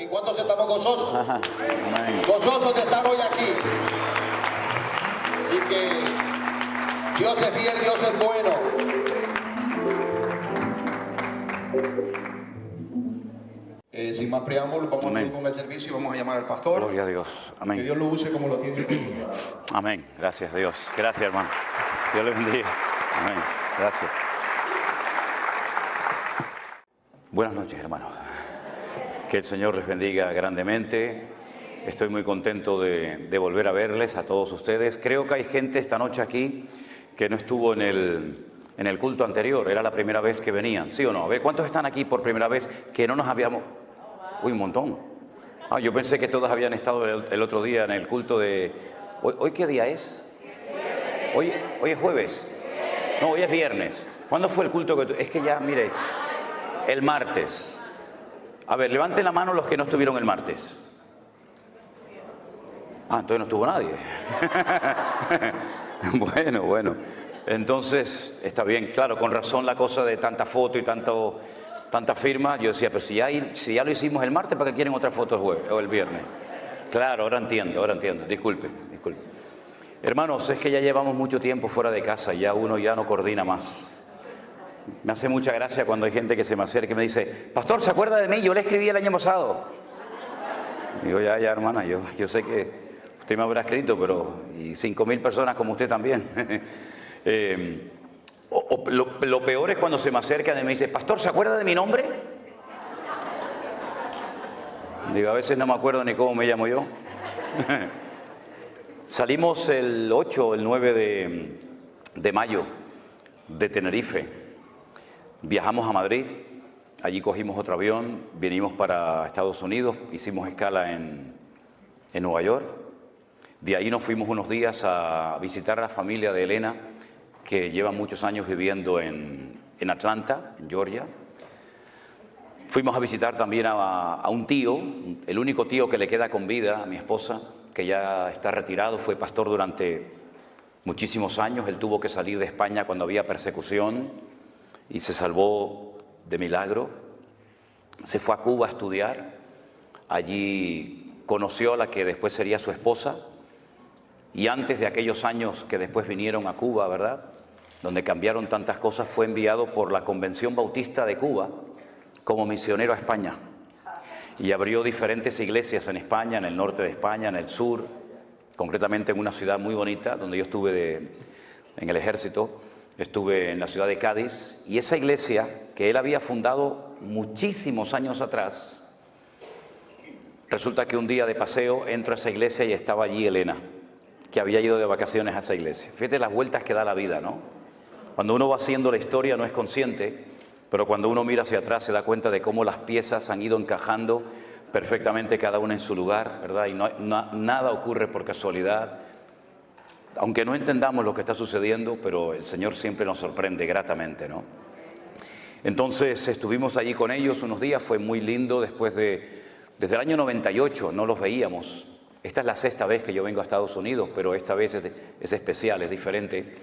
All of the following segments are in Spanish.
¿Y cuántos estamos gozosos? Ajá. Amén. Gozosos de estar hoy aquí. Así que Dios es fiel, Dios es bueno. Sin más preámbulos, vamos a seguir con el servicio y vamos a llamar al pastor. Gloria a Dios. Amén. Que Dios lo use como lo tiene. Amén. Gracias, Dios. Gracias, hermano. Dios le bendiga. Amén. Gracias. Buenas noches, hermano. Que el Señor les bendiga grandemente. Estoy muy contento de volver a verles a todos ustedes. Creo que hay gente esta noche aquí que no estuvo en el culto anterior. Era la primera vez que venían, ¿sí o no? A ver, ¿cuántos están aquí por primera vez que no nos habíamos...? Uy, un montón. Ah, yo pensé que todos habían estado el otro día en el culto de... ¿Hoy qué día es? Hoy es jueves. No, hoy es viernes. ¿Cuándo fue el culto que... Es que ya, mire, el martes. A ver, levanten la mano los que no estuvieron el martes. Ah, entonces no estuvo nadie. Bueno. Entonces, está bien. Claro, con razón la cosa de tanta foto y tanta firma. Yo decía, pero si ya lo hicimos el martes, ¿para qué quieren otra foto el jueves o el viernes? Claro, ahora entiendo. Disculpen. Hermanos, es que ya llevamos mucho tiempo fuera de casa, ya uno ya no coordina más. Me hace mucha gracia cuando hay gente que se me acerca y me dice, pastor, ¿se acuerda de mí? Yo le escribí el año pasado. Digo, ya, hermana, yo sé que usted me habrá escrito, pero y 5.000 personas como usted también. Lo peor es cuando se me acercan y me dice, pastor, ¿se acuerda de mi nombre? Digo, a veces no me acuerdo ni cómo me llamo yo. Salimos el 8 o el 9 de mayo de Tenerife. Viajamos a Madrid, allí cogimos otro avión, vinimos para Estados Unidos, hicimos escala en Nueva York. De ahí nos fuimos unos días a visitar a la familia de Elena, que lleva muchos años viviendo en Atlanta, en Georgia. Fuimos a visitar también a un tío, el único tío que le queda con vida, a mi esposa, que ya está retirado, fue pastor durante muchísimos años. Él tuvo que salir de España cuando había persecución y se salvó de milagro. Se fue a Cuba a estudiar. Allí conoció a la que después sería su esposa. Y antes de aquellos años que después vinieron a Cuba, ¿verdad?, donde cambiaron tantas cosas, fue enviado por la Convención Bautista de Cuba como misionero a España. Y abrió diferentes iglesias en España, en el norte de España, en el sur, concretamente en una ciudad muy bonita, donde yo estuve en el ejército, estuve en la ciudad de Cádiz, y esa iglesia que él había fundado muchísimos años atrás, resulta que un día de paseo entro a esa iglesia y estaba allí Elena, que había ido de vacaciones a esa iglesia. Fíjate las vueltas que da la vida, ¿no? Cuando uno va haciendo la historia no es consciente, pero cuando uno mira hacia atrás se da cuenta de cómo las piezas han ido encajando perfectamente cada una en su lugar, ¿verdad? Y nada ocurre por casualidad. Aunque no entendamos lo que está sucediendo, pero el Señor siempre nos sorprende gratamente, ¿no? Entonces estuvimos allí con ellos unos días, fue muy lindo. Desde el año 98 no los veíamos. Esta es la 6ª vez que yo vengo a Estados Unidos, pero esta vez es especial, es diferente.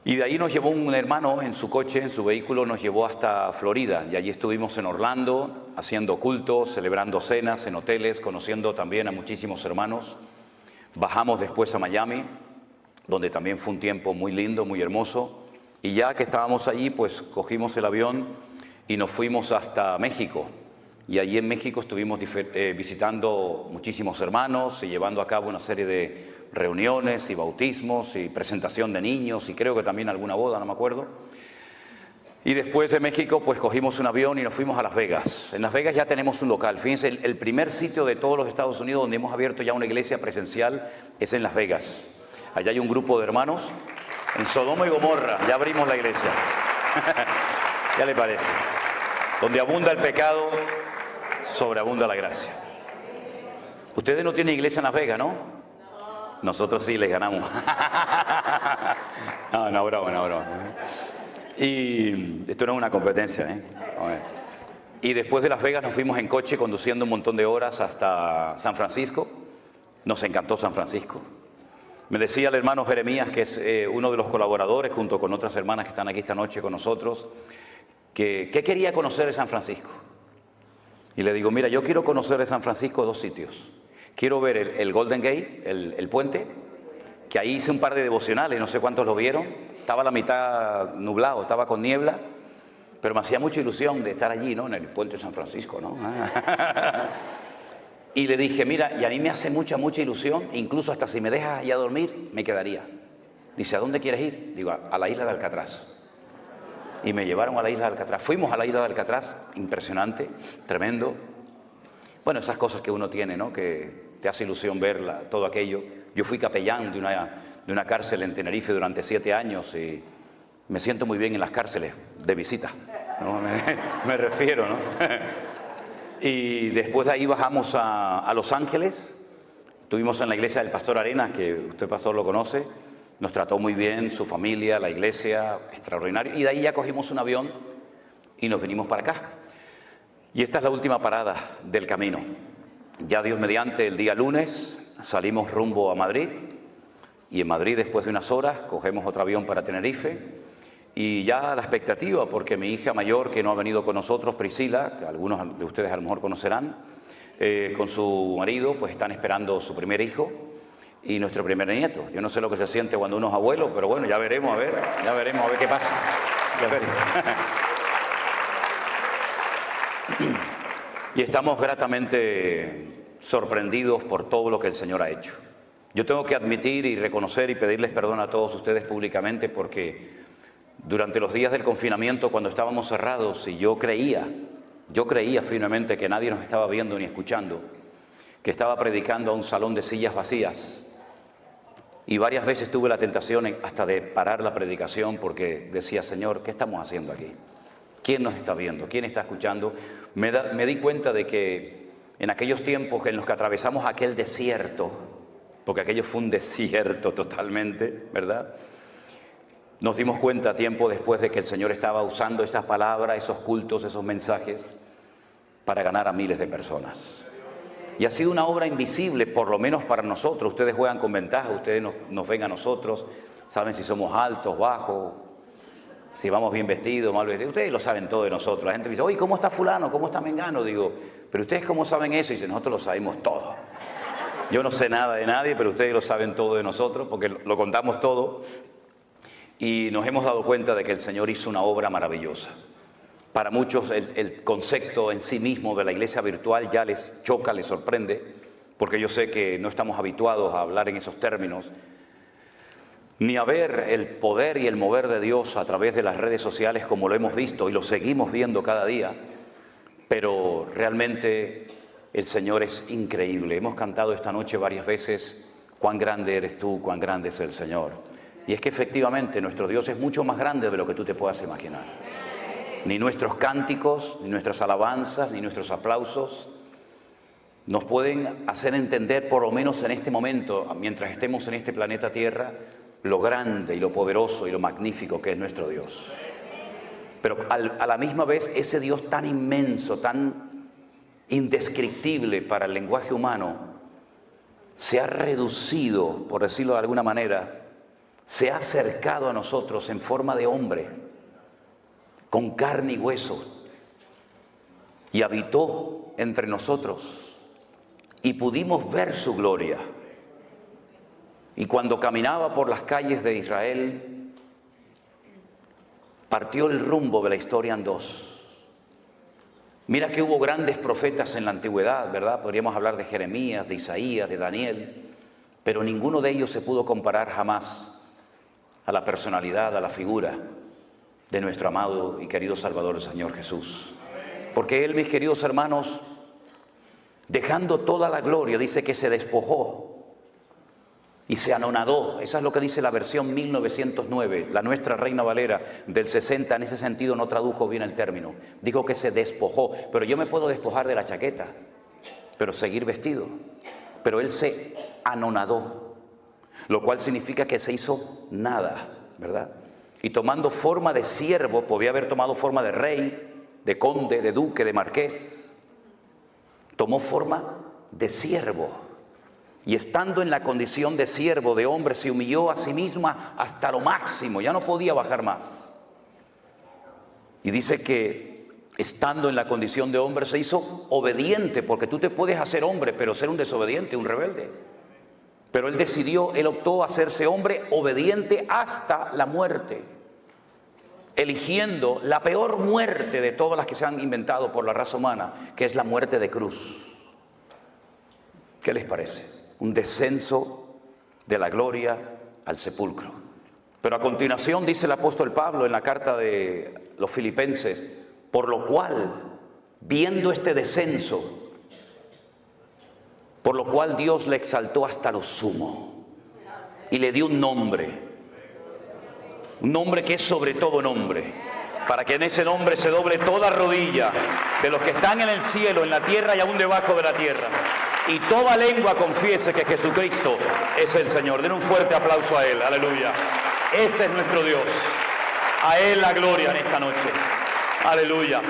Y de ahí nos llevó un hermano en su coche, en su vehículo, nos llevó hasta Florida. Y allí estuvimos en Orlando, haciendo cultos, celebrando cenas en hoteles, conociendo también a muchísimos hermanos. Bajamos después a Miami, donde también fue un tiempo muy lindo, muy hermoso. Y ya que estábamos allí, pues cogimos el avión y nos fuimos hasta México. Y allí en México estuvimos visitando muchísimos hermanos y llevando a cabo una serie de reuniones y bautismos y presentación de niños y creo que también alguna boda, no me acuerdo. Y después de México pues cogimos un avión y nos fuimos a Las Vegas. En Las Vegas ya tenemos un local. Fíjense, el primer sitio de todos los Estados Unidos donde hemos abierto ya una iglesia presencial es en Las Vegas. Allá hay un grupo de hermanos en Sodoma y Gomorra. Ya abrimos la iglesia. ¿Ya le parece? Donde abunda el pecado, sobreabunda la gracia. Ustedes no tienen iglesia en Las Vegas, ¿no? Nosotros sí les ganamos. No, broma. Y esto no es una competencia, ¿eh? A ver. Y después de Las Vegas nos fuimos en coche conduciendo un montón de horas hasta San Francisco. Nos encantó San Francisco. Me decía el hermano Jeremías, que es uno de los colaboradores, junto con otras hermanas que están aquí esta noche con nosotros, que ¿qué quería conocer de San Francisco? Y le digo, mira, yo quiero conocer de San Francisco 2 sitios. Quiero ver el Golden Gate, el puente, que ahí hice un par de devocionales, no sé cuántos lo vieron. Estaba a la mitad nublado, estaba con niebla, pero me hacía mucha ilusión de estar allí, ¿no? En el puente de San Francisco, ¿no? Y le dije, mira, y a mí me hace mucha ilusión, incluso hasta si me dejas allá dormir, me quedaría. Dice, ¿a dónde quieres ir? Digo, a la isla de Alcatraz. Y me llevaron a la isla de Alcatraz. Fuimos a la isla de Alcatraz, impresionante, tremendo. Bueno, esas cosas que uno tiene, ¿no? Que te hace ilusión verla, todo aquello. Yo fui capellán de una cárcel en Tenerife durante 7 años y me siento muy bien en las cárceles de visita, ¿no? Me refiero, ¿no? Y después de ahí bajamos a Los Ángeles. Estuvimos en la iglesia del Pastor Arenas, que usted, pastor, lo conoce. Nos trató muy bien, su familia, la iglesia, extraordinario. Y de ahí ya cogimos un avión y nos venimos para acá. Y esta es la última parada del camino. Ya Dios mediante, el día lunes salimos rumbo a Madrid. Y en Madrid, después de unas horas, cogemos otro avión para Tenerife. Y ya la expectativa, porque mi hija mayor, que no ha venido con nosotros, Priscila, que algunos de ustedes a lo mejor conocerán, con su marido, pues están esperando su primer hijo y nuestro primer nieto. Yo no sé lo que se siente cuando uno es abuelo, pero bueno, ya veremos a ver qué pasa. Ya veremos. Y estamos gratamente sorprendidos por todo lo que el Señor ha hecho. Yo tengo que admitir y reconocer y pedirles perdón a todos ustedes públicamente, porque durante los días del confinamiento, cuando estábamos cerrados, y yo creía firmemente que nadie nos estaba viendo ni escuchando, que estaba predicando a un salón de sillas vacías. Y varias veces tuve la tentación hasta de parar la predicación, porque decía, Señor, ¿qué estamos haciendo aquí? ¿Quién nos está viendo? ¿Quién está escuchando? Me di cuenta de que en aquellos tiempos en los que atravesamos aquel desierto, porque aquello fue un desierto totalmente, ¿verdad? Nos dimos cuenta tiempo después de que el Señor estaba usando esas palabras, esos cultos, esos mensajes, para ganar a miles de personas. Y ha sido una obra invisible, por lo menos para nosotros. Ustedes juegan con ventaja, ustedes nos ven a nosotros, saben si somos altos, bajos, si vamos bien vestidos, mal vestidos. Ustedes lo saben todo de nosotros. La gente dice, oye, ¿cómo está fulano? ¿Cómo está mengano? Digo, ¿pero ustedes cómo saben eso? Y dice, nosotros lo sabemos todo. Yo no sé nada de nadie, pero ustedes lo saben todo de nosotros, porque lo contamos todo. Y nos hemos dado cuenta de que el Señor hizo una obra maravillosa. Para muchos el concepto en sí mismo de la iglesia virtual ya les choca, les sorprende, porque yo sé que no estamos habituados a hablar en esos términos, ni a ver el poder y el mover de Dios a través de las redes sociales como lo hemos visto y lo seguimos viendo cada día, pero realmente el Señor es increíble. Hemos cantado esta noche varias veces, cuán grande eres tú, cuán grande es el Señor. Y es que efectivamente nuestro Dios es mucho más grande de lo que tú te puedas imaginar. Ni nuestros cánticos, ni nuestras alabanzas, ni nuestros aplausos nos pueden hacer entender, por lo menos en este momento, mientras estemos en este planeta Tierra, lo grande y lo poderoso y lo magnífico que es nuestro Dios. Pero a la misma vez, ese Dios tan inmenso, tan indescriptible para el lenguaje humano, se ha reducido, por decirlo de alguna manera, se ha acercado a nosotros en forma de hombre, con carne y hueso, y habitó entre nosotros, y pudimos ver su gloria. Y cuando caminaba por las calles de Israel, partió el rumbo de la historia en dos. Mira que hubo grandes profetas en la antigüedad, ¿verdad? Podríamos hablar de Jeremías, de Isaías, de Daniel, pero ninguno de ellos se pudo comparar jamás a la personalidad, a la figura de nuestro amado y querido Salvador, el Señor Jesús. Porque Él, mis queridos hermanos, dejando toda la gloria, dice que se despojó y se anonadó. Esa es lo que dice la versión 1909, la nuestra Reina Valera del 60, en ese sentido no tradujo bien el término. Dijo que se despojó, pero yo me puedo despojar de la chaqueta, pero seguir vestido. Pero Él se anonadó, lo cual significa que se hizo nada, ¿verdad? Y tomando forma de siervo, podía haber tomado forma de rey, de conde, de duque, de marqués. Tomó forma de siervo. Y estando en la condición de siervo, de hombre, se humilló a sí misma hasta lo máximo. Ya no podía bajar más. Y dice que estando en la condición de hombre, se hizo obediente, porque tú te puedes hacer hombre, pero ser un desobediente, un rebelde. Pero él optó a hacerse hombre obediente hasta la muerte, eligiendo la peor muerte de todas las que se han inventado por la raza humana, que es la muerte de cruz. ¿Qué les parece? Un descenso de la gloria al sepulcro. Pero a continuación dice el apóstol Pablo en la carta de los Filipenses, por lo cual, viendo este descenso, por lo cual Dios le exaltó hasta lo sumo y le dio un nombre que es sobre todo nombre, para que en ese nombre se doble toda rodilla de los que están en el cielo, en la tierra y aún debajo de la tierra, y toda lengua confiese que Jesucristo es el Señor. Den un fuerte aplauso a Él, aleluya. Ese es nuestro Dios, a Él la gloria en esta noche, aleluya.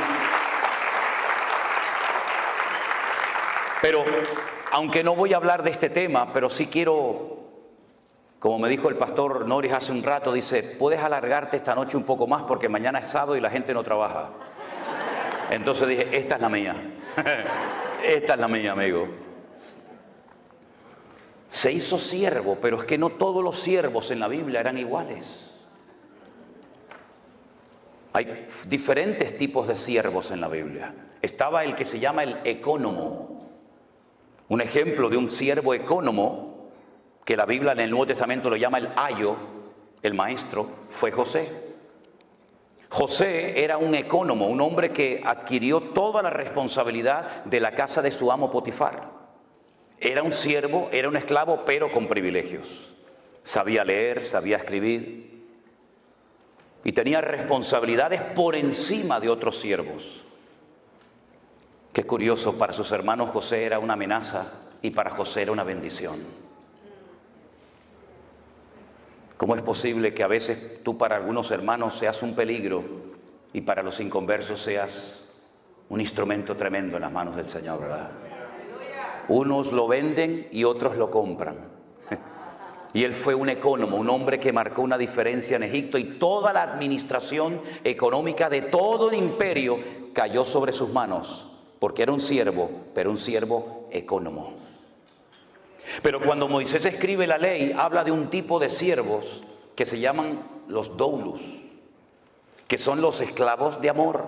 Pero, aunque no voy a hablar de este tema, pero sí quiero, como me dijo el pastor Noris hace un rato, dice, puedes alargarte esta noche un poco más porque mañana es sábado y la gente no trabaja. Entonces dije, esta es la mía. Esta es la mía, amigo. Se hizo siervo, pero es que no todos los siervos en la Biblia eran iguales. Hay diferentes tipos de siervos en la Biblia. Estaba el que se llama el ecónomo. Un ejemplo de un siervo ecónomo, que la Biblia en el Nuevo Testamento lo llama el ayo, el maestro, fue José. José era un ecónomo, un hombre que adquirió toda la responsabilidad de la casa de su amo Potifar. Era un siervo, era un esclavo, pero con privilegios. Sabía leer, sabía escribir y tenía responsabilidades por encima de otros siervos. Qué curioso, para sus hermanos José era una amenaza y para José era una bendición. ¿Cómo es posible que a veces tú para algunos hermanos seas un peligro y para los inconversos seas un instrumento tremendo en las manos del Señor, verdad? Unos lo venden y otros lo compran. Y él fue un ecónomo, un hombre que marcó una diferencia en Egipto, y toda la administración económica de todo el imperio cayó sobre sus manos, porque era un siervo, pero un siervo ecónomo. Pero cuando Moisés escribe la ley, habla de un tipo de siervos que se llaman los doulos, que son los esclavos de amor.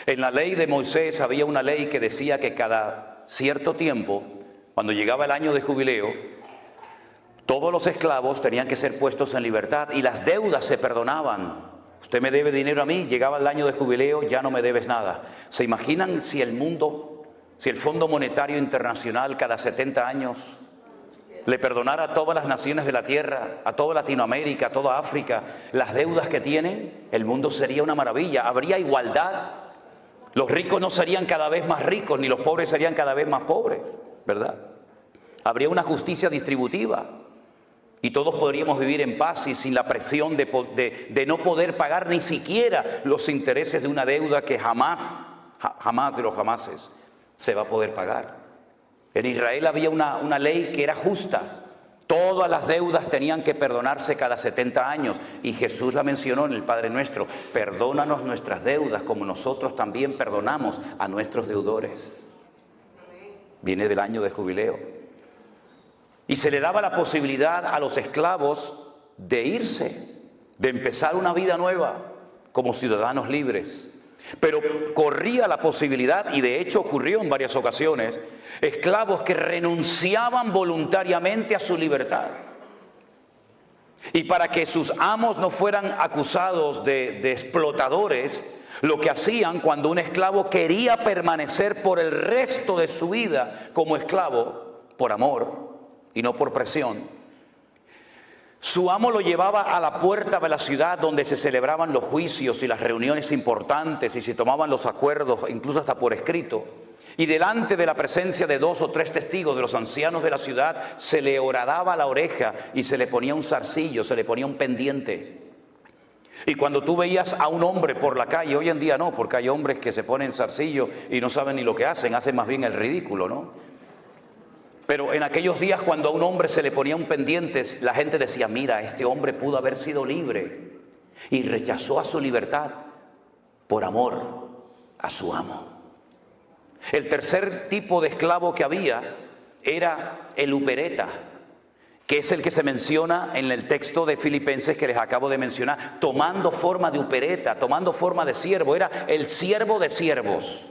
En la ley de Moisés había una ley que decía que cada cierto tiempo, cuando llegaba el año de jubileo, todos los esclavos tenían que ser puestos en libertad y las deudas se perdonaban. Usted me debe dinero a mí, llegaba el año de jubileo, ya no me debes nada. ¿Se imaginan si el Fondo Monetario Internacional cada 70 años le perdonara a todas las naciones de la tierra, a toda Latinoamérica, a toda África, las deudas que tienen? El mundo sería una maravilla, habría igualdad. Los ricos no serían cada vez más ricos, ni los pobres serían cada vez más pobres, ¿verdad? Habría una justicia distributiva y todos podríamos vivir en paz y sin la presión de no poder pagar ni siquiera los intereses de una deuda que jamás de los jamases se va a poder pagar. En Israel había una ley que era justa. Todas las deudas tenían que perdonarse cada 70 años. Y Jesús la mencionó en el Padre Nuestro. Perdónanos nuestras deudas como nosotros también perdonamos a nuestros deudores. Viene del año de jubileo. Y se le daba la posibilidad a los esclavos de irse, de empezar una vida nueva como ciudadanos libres. Pero corría la posibilidad, y de hecho ocurrió en varias ocasiones, esclavos que renunciaban voluntariamente a su libertad. Y para que sus amos no fueran acusados de explotadores, lo que hacían cuando un esclavo quería permanecer por el resto de su vida como esclavo, por amor y no por presión, su amo lo llevaba a la puerta de la ciudad donde se celebraban los juicios y las reuniones importantes y se tomaban los acuerdos, incluso hasta por escrito. Y delante de la presencia de 2 o 3 testigos de los ancianos de la ciudad, se le horadaba la oreja y se le ponía un zarcillo, se le ponía un pendiente. Y cuando tú veías a un hombre por la calle, hoy en día no, porque hay hombres que se ponen zarcillo y no saben ni lo que hacen más bien el ridículo, ¿no? Pero en aquellos días, cuando a un hombre se le ponía un pendiente, la gente decía, mira, este hombre pudo haber sido libre y rechazó a su libertad por amor a su amo. El tercer tipo de esclavo que había era el upereta, que es el que se menciona en el texto de Filipenses que les acabo de mencionar, tomando forma de upereta, tomando forma de siervo. Era el siervo de siervos,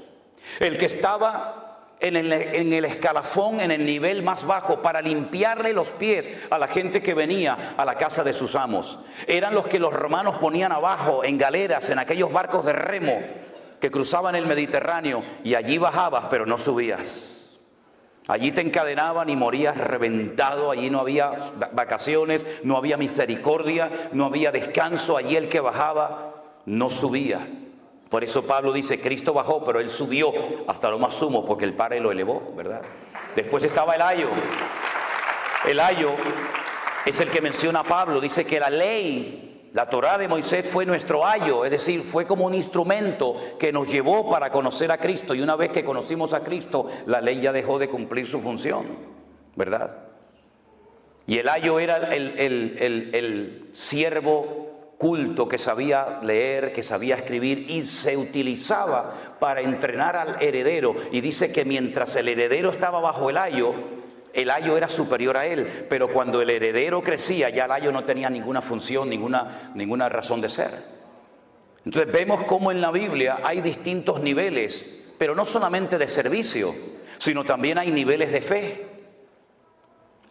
el que estaba en el escalafón, en el nivel más bajo, para limpiarle los pies a la gente que venía a la casa de sus amos. Eran los que los romanos ponían abajo en galeras, en aquellos barcos de remo que cruzaban el Mediterráneo, y allí bajabas pero no subías. Allí te encadenaban y morías reventado. Allí no había vacaciones, no había misericordia, no había descanso. Allí el que bajaba no subía. Por eso Pablo dice, Cristo bajó, pero Él subió hasta lo más sumo, porque el Padre lo elevó, ¿verdad? Después estaba el ayo. El ayo es el que menciona Pablo. Dice que la ley, la Torá de Moisés, fue nuestro ayo, es decir, fue como un instrumento que nos llevó para conocer a Cristo. Y una vez que conocimos a Cristo, la ley ya dejó de cumplir su función, ¿verdad? Y el ayo era el siervo culto que sabía leer, que sabía escribir, y se utilizaba para entrenar al heredero. Y dice que mientras el heredero estaba bajo el ayo era superior a él, pero cuando el heredero crecía, ya el ayo no tenía ninguna función, ninguna razón de ser. Entonces vemos cómo en la Biblia hay distintos niveles, pero no solamente de servicio, sino también hay niveles de fe.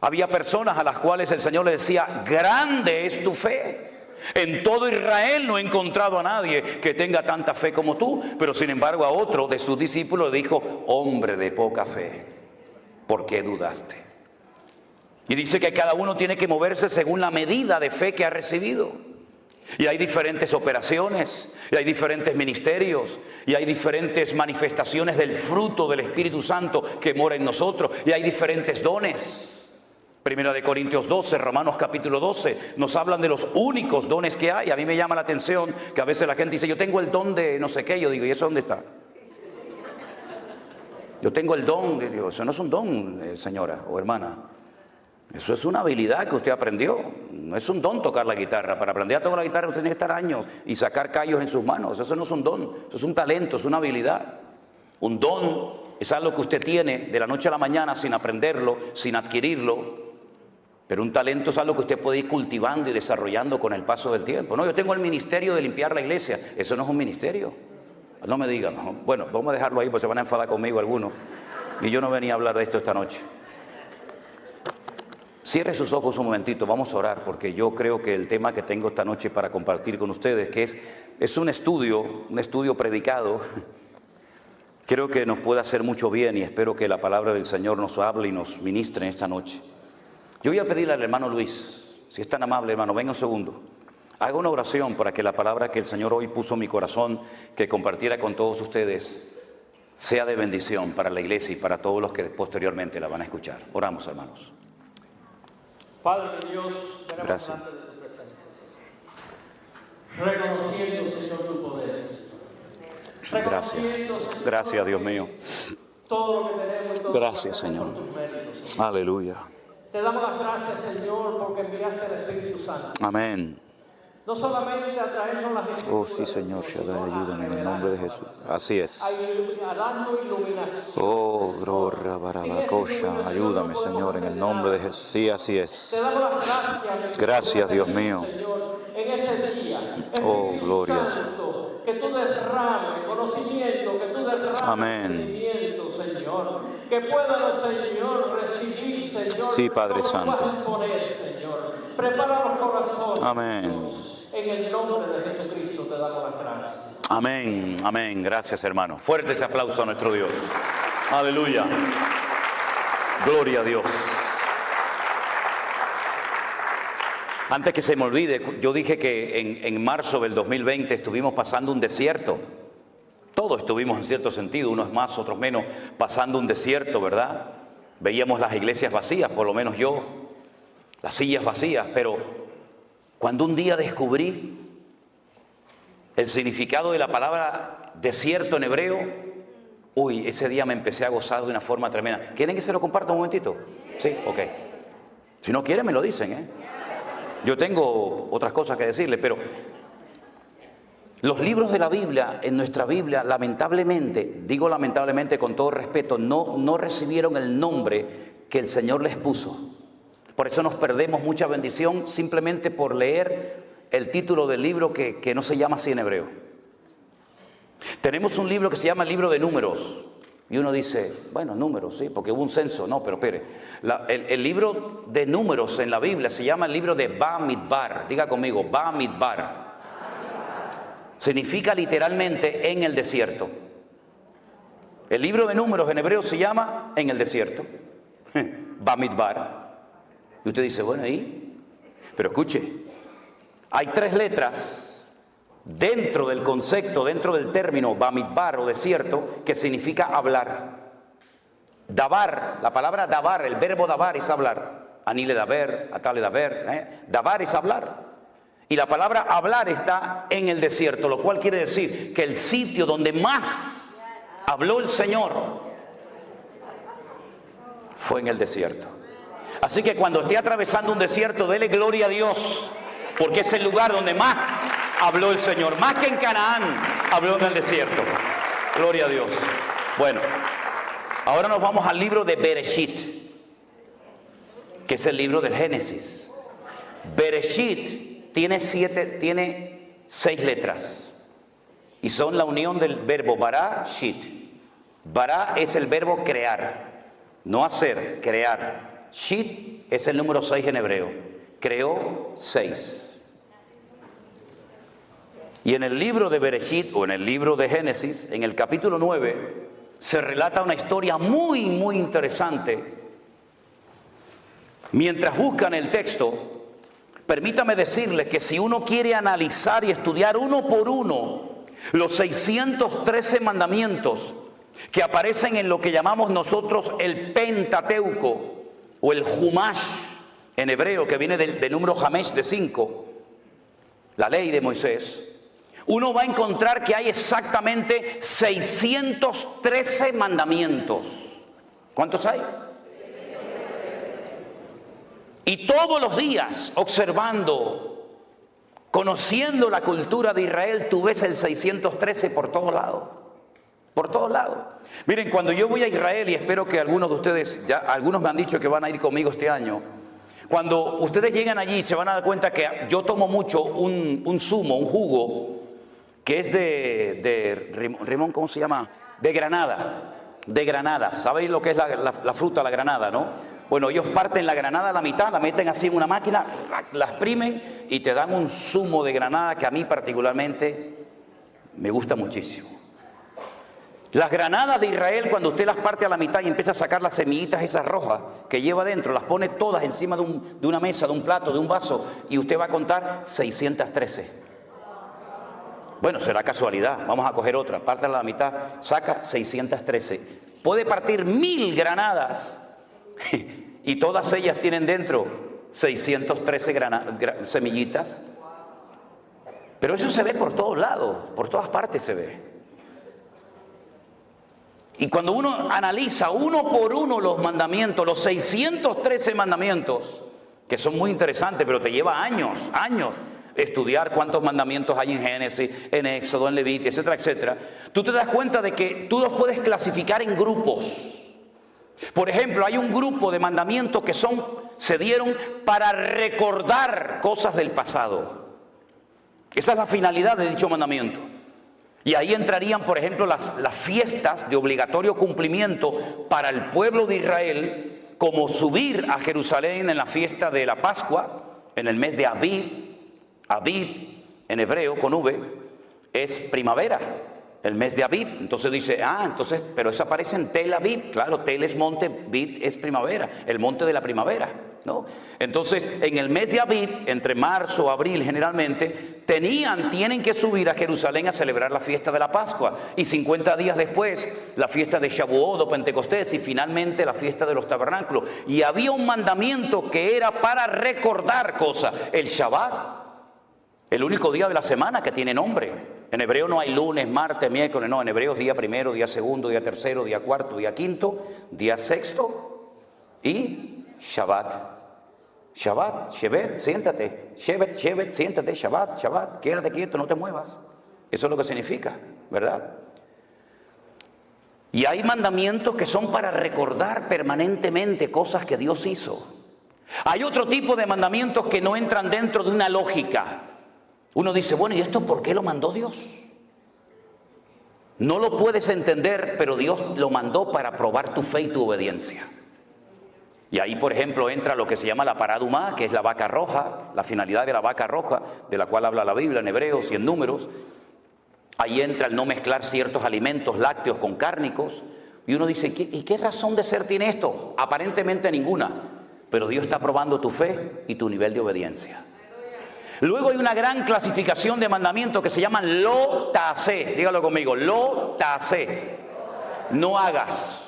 Había personas a las cuales el Señor le decía, grande es tu fe. En todo Israel no he encontrado a nadie que tenga tanta fe como tú. Pero sin embargo a otro de sus discípulos le dijo, hombre de poca fe, ¿por qué dudaste? Y dice que cada uno tiene que moverse según la medida de fe que ha recibido. Y hay diferentes operaciones, y hay diferentes ministerios, y hay diferentes manifestaciones del fruto del Espíritu Santo que mora en nosotros, y hay diferentes dones. Primera de Corintios 12, Romanos capítulo 12, nos hablan de los únicos dones que hay. A mí me llama la atención que a veces la gente dice, yo tengo el don de no sé qué. Yo digo, ¿y eso dónde está? Yo tengo el don de Dios. Eso no es un don, señora o hermana. Eso es una habilidad que usted aprendió. No es un don tocar la guitarra. Para aprender a tocar la guitarra usted tiene que estar años y sacar callos en sus manos. Eso no es un don, eso es un talento, es una habilidad. Un don es algo que usted tiene de la noche a la mañana sin aprenderlo, sin adquirirlo. Pero un talento es algo que usted puede ir cultivando y desarrollando con el paso del tiempo. No, yo tengo el ministerio de limpiar la iglesia. Eso no es un ministerio. No me digan. No. Bueno, vamos a dejarlo ahí porque se van a enfadar conmigo algunos. Y yo no venía a hablar de esto esta noche. Cierre sus ojos un momentito, vamos a orar, porque yo creo que el tema que tengo esta noche para compartir con ustedes, que es un estudio predicado, creo que nos puede hacer mucho bien y espero que la palabra del Señor nos hable y nos ministre en esta noche. Yo voy a pedirle al hermano Luis, si es tan amable, hermano, venga un segundo. Haga una oración para que la palabra que el Señor hoy puso en mi corazón, que compartiera con todos ustedes, sea de bendición para la iglesia y para todos los que posteriormente la van a escuchar. Oramos, hermanos. Padre de Dios, venimos delante de tu presencia, reconociendo, Señor, tu poder. Gracias. Gracias, Dios mío. Todo lo que tenemos y todo gracias, lo que Señor. por tus méritos, Señor. Aleluya. Te damos las gracias, Señor, porque enviaste al Espíritu Santo. Amén. No solamente a traernos las escrituras. Oh, sí, Señor, Shaddai, ayúdame en el nombre de Jesús. Así es. Dando iluminación. Oh, gloria, barabacosha, ayúdame, Señor, en el nombre de Jesús. Sí, así es. Te damos las gracias. Gracias, Dios mío. Señor, en este día. Oh, gloria. Santo, que tú derrames conocimiento, que tú derrames amén. Señor. Que puedan, Señor, recibir, Señor. Sí, Padre Santo. Exponer, Señor. Prepara los corazones. Amén. Dios. En el nombre de Jesucristo te damos las gracias. Amén, amén. Gracias, hermano. Fuerte ese aplauso a nuestro Dios. Aleluya. Gloria a Dios. Antes que se me olvide, yo dije que en marzo del 2020 estuvimos pasando un desierto. Todos estuvimos en cierto sentido, unos más, otros menos, pasando un desierto, ¿verdad? Veíamos las iglesias vacías, por lo menos yo, las sillas vacías, pero cuando un día descubrí el significado de la palabra desierto en hebreo, uy, ese día me empecé a gozar de una forma tremenda. ¿Quieren que se lo comparta un momentito? Sí, ok. Si no quieren, me lo dicen, ¿eh? Yo tengo otras cosas que decirles, pero Los libros de la Biblia, en nuestra Biblia, lamentablemente, digo lamentablemente con todo respeto, no recibieron el nombre que el Señor les puso. Por eso nos perdemos mucha bendición simplemente por leer el título del libro que no se llama así en hebreo. Tenemos un libro que se llama el libro de Números. Y uno dice, bueno, números, sí, porque hubo un censo. No, pero espere. El libro de Números en la Biblia se llama el libro de Bamidbar. Diga conmigo, Bamidbar. Significa literalmente en el desierto. El libro de Números en hebreo se llama en el desierto. Bamidbar. Y usted dice, bueno, ¿y? Pero escuche, hay 3 letras dentro del concepto, dentro del término Bamidbar o desierto, que significa hablar. Dabar, la palabra dabar, el verbo dabar es hablar. Anile daber, atale daber, dabar es hablar. Y la palabra hablar está en el desierto, lo cual quiere decir que el sitio donde más habló el Señor fue en el desierto. Así que cuando esté atravesando un desierto, dele gloria a Dios, porque es el lugar donde más habló el Señor. Más que en Canaán, habló en el desierto. Gloria a Dios. Bueno, ahora nos vamos al libro de Bereshit, que es el libro del Génesis. Bereshit tiene 6 letras y son la unión del verbo bara, shit. Bara es el verbo crear, no hacer, crear. Shit es el número 6 en hebreo. Creó 6. Y en el libro de Bereshit o en el libro de Génesis, en el capítulo 9, se relata una historia muy, muy interesante. Mientras buscan el texto, permítame decirles que si uno quiere analizar y estudiar uno por uno los 613 mandamientos que aparecen en lo que llamamos nosotros el Pentateuco o el Humash en hebreo, que viene del número Hamesh de 5, la ley de Moisés, uno va a encontrar que hay exactamente 613 mandamientos. ¿Cuántos hay? Y todos los días, observando, conociendo la cultura de Israel, tú ves el 613 por todos lados. Por todos lados. Miren, cuando yo voy a Israel, y espero que algunos de ustedes, ya algunos me han dicho que van a ir conmigo este año, cuando ustedes llegan allí se van a dar cuenta que yo tomo mucho un zumo, un jugo, que es de Rimón, ¿cómo se llama? De granada. De granada. ¿Sabéis lo que es la fruta, la granada, no? Bueno, ellos parten la granada a la mitad, la meten así en una máquina, la exprimen y te dan un zumo de granada que a mí particularmente me gusta muchísimo. Las granadas de Israel, cuando usted las parte a la mitad y empieza a sacar las semillitas esas rojas que lleva dentro, las pone todas encima de una mesa, de un plato, de un vaso, y usted va a contar 613. Bueno, será casualidad, vamos a coger otra, parte a la mitad, saca 613. Puede partir 1000 granadas y todas ellas tienen dentro 613 semillitas. Pero eso se ve por todos lados, por todas partes se ve. Y cuando uno analiza uno por uno los mandamientos, los 613 mandamientos, que son muy interesantes, pero te lleva años estudiar cuántos mandamientos hay en Génesis, en Éxodo, en Levítico, etcétera, etcétera, tú te das cuenta de que tú los puedes clasificar en grupos. Por ejemplo, hay un grupo de mandamientos que se dieron para recordar cosas del pasado. Esa es la finalidad de dicho mandamiento. Y ahí entrarían, por ejemplo, las fiestas de obligatorio cumplimiento para el pueblo de Israel, como subir a Jerusalén en la fiesta de la Pascua, en el mes de Abib. Abib, en hebreo, con V, es primavera, el mes de Abib. Entonces dice, pero eso aparece en Tel Aviv. Claro, Tel es monte, Abib es primavera, el monte de la primavera, ¿no? Entonces, en el mes de Abib, entre marzo, abril generalmente, tienen que subir a Jerusalén a celebrar la fiesta de la Pascua. Y 50 días después, la fiesta de Shavuot o Pentecostés, y finalmente la fiesta de los tabernáculos. Y había un mandamiento que era para recordar cosas, el Shabbat. El único día de la semana que tiene nombre. En hebreo no hay lunes, martes, miércoles, no. En hebreo es día primero, día segundo, día tercero, día cuarto, día quinto, día sexto y Shabbat. Shabbat, Shevet, siéntate. Shevet, siéntate. Shabbat, quédate quieto, no te muevas. Eso es lo que significa, ¿verdad? Y hay mandamientos que son para recordar permanentemente cosas que Dios hizo. Hay otro tipo de mandamientos que no entran dentro de una lógica. Uno dice, bueno, ¿y esto por qué lo mandó Dios? No lo puedes entender, pero Dios lo mandó para probar tu fe y tu obediencia. Y ahí, por ejemplo, entra lo que se llama la paradumá, que es la vaca roja, la finalidad de la vaca roja, de la cual habla la Biblia en Hebreos y en Números. Ahí entra el no mezclar ciertos alimentos lácteos con cárnicos. Y uno dice, ¿y qué razón de ser tiene esto? Aparentemente ninguna. Pero Dios está probando tu fe y tu nivel de obediencia. Luego hay una gran clasificación de mandamientos que se llaman lo ta'asé. Dígalo conmigo, lo ta'asé. No hagas.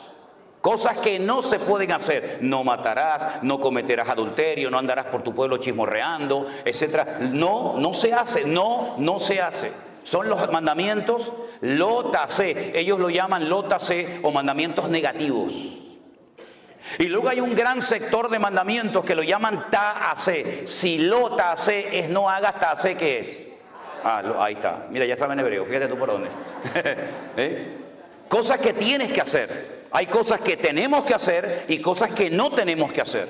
Cosas que no se pueden hacer. No matarás, no cometerás adulterio, no andarás por tu pueblo chismorreando, etc. No se hace, no se hace. Son los mandamientos lo ta'asé. Ellos lo llaman lo ta'asé o mandamientos negativos. Y luego hay un gran sector de mandamientos que lo llaman ta'asé. Si lo ta'asé es no hagas, ta'asé, ¿qué es? Ahí está. Mira, ya saben hebreo, fíjate tú por dónde. Cosas que tienes que hacer. Hay cosas que tenemos que hacer y cosas que no tenemos que hacer.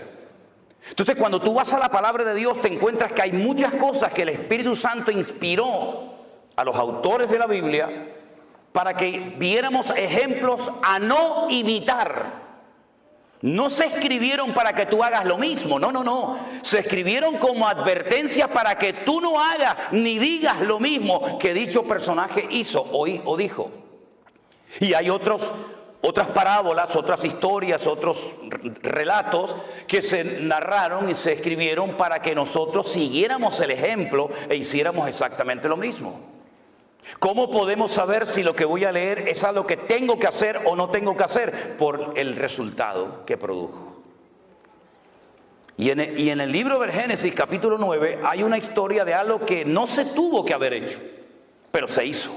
Entonces, cuando tú vas a la palabra de Dios, te encuentras que hay muchas cosas que el Espíritu Santo inspiró a los autores de la Biblia para que viéramos ejemplos a no imitar. No se escribieron para que tú hagas lo mismo, no. Se escribieron como advertencias para que tú no hagas ni digas lo mismo que dicho personaje hizo o dijo. Y hay otras parábolas, otras historias, otros relatos que se narraron y se escribieron para que nosotros siguiéramos el ejemplo e hiciéramos exactamente lo mismo. ¿Cómo podemos saber si lo que voy a leer es algo que tengo que hacer o no tengo que hacer? Por el resultado que produjo. Y en el libro del Génesis, capítulo 9, hay una historia de algo que no se tuvo que haber hecho, pero se hizo.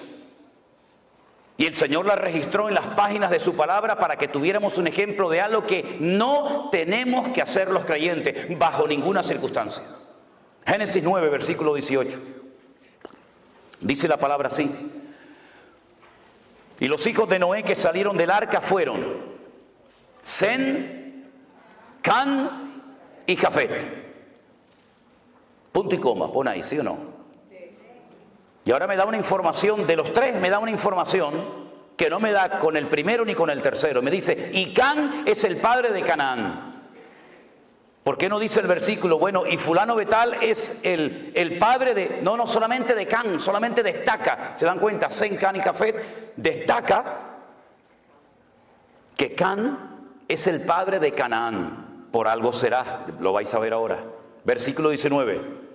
Y el Señor la registró en las páginas de su palabra para que tuviéramos un ejemplo de algo que no tenemos que hacer los creyentes bajo ninguna circunstancia. Génesis 9, versículo 18. Dice la palabra así. Y los hijos de Noé que salieron del arca fueron Sem, Can y Jafet. Punto y coma, pon ahí, ¿sí o no? Y ahora me da una información, de los tres me da una información que no me da con el primero ni con el tercero. Me dice, y Can es el padre de Canaán. ¿Por qué no dice el versículo? Bueno, y fulano de tal es el padre de, no solamente de Can, solamente destaca. ¿Se dan cuenta? Sem, Can y Jafet destaca que Can es el padre de Canaán. Por algo será, lo vais a ver ahora. Versículo 19.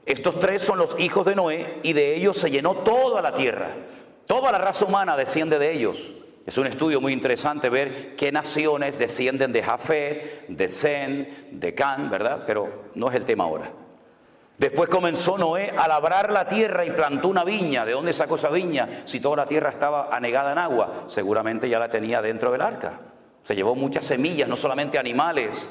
Estos tres son los hijos de Noé y de ellos se llenó toda la tierra. Toda la raza humana desciende de ellos. Es un estudio muy interesante ver qué naciones descienden de Jafet, de Sem, de Can, ¿verdad? Pero no es el tema ahora. Después comenzó Noé a labrar la tierra y plantó una viña. ¿De dónde sacó esa viña? Si toda la tierra estaba anegada en agua, seguramente ya la tenía dentro del arca. Se llevó muchas semillas, no solamente animales.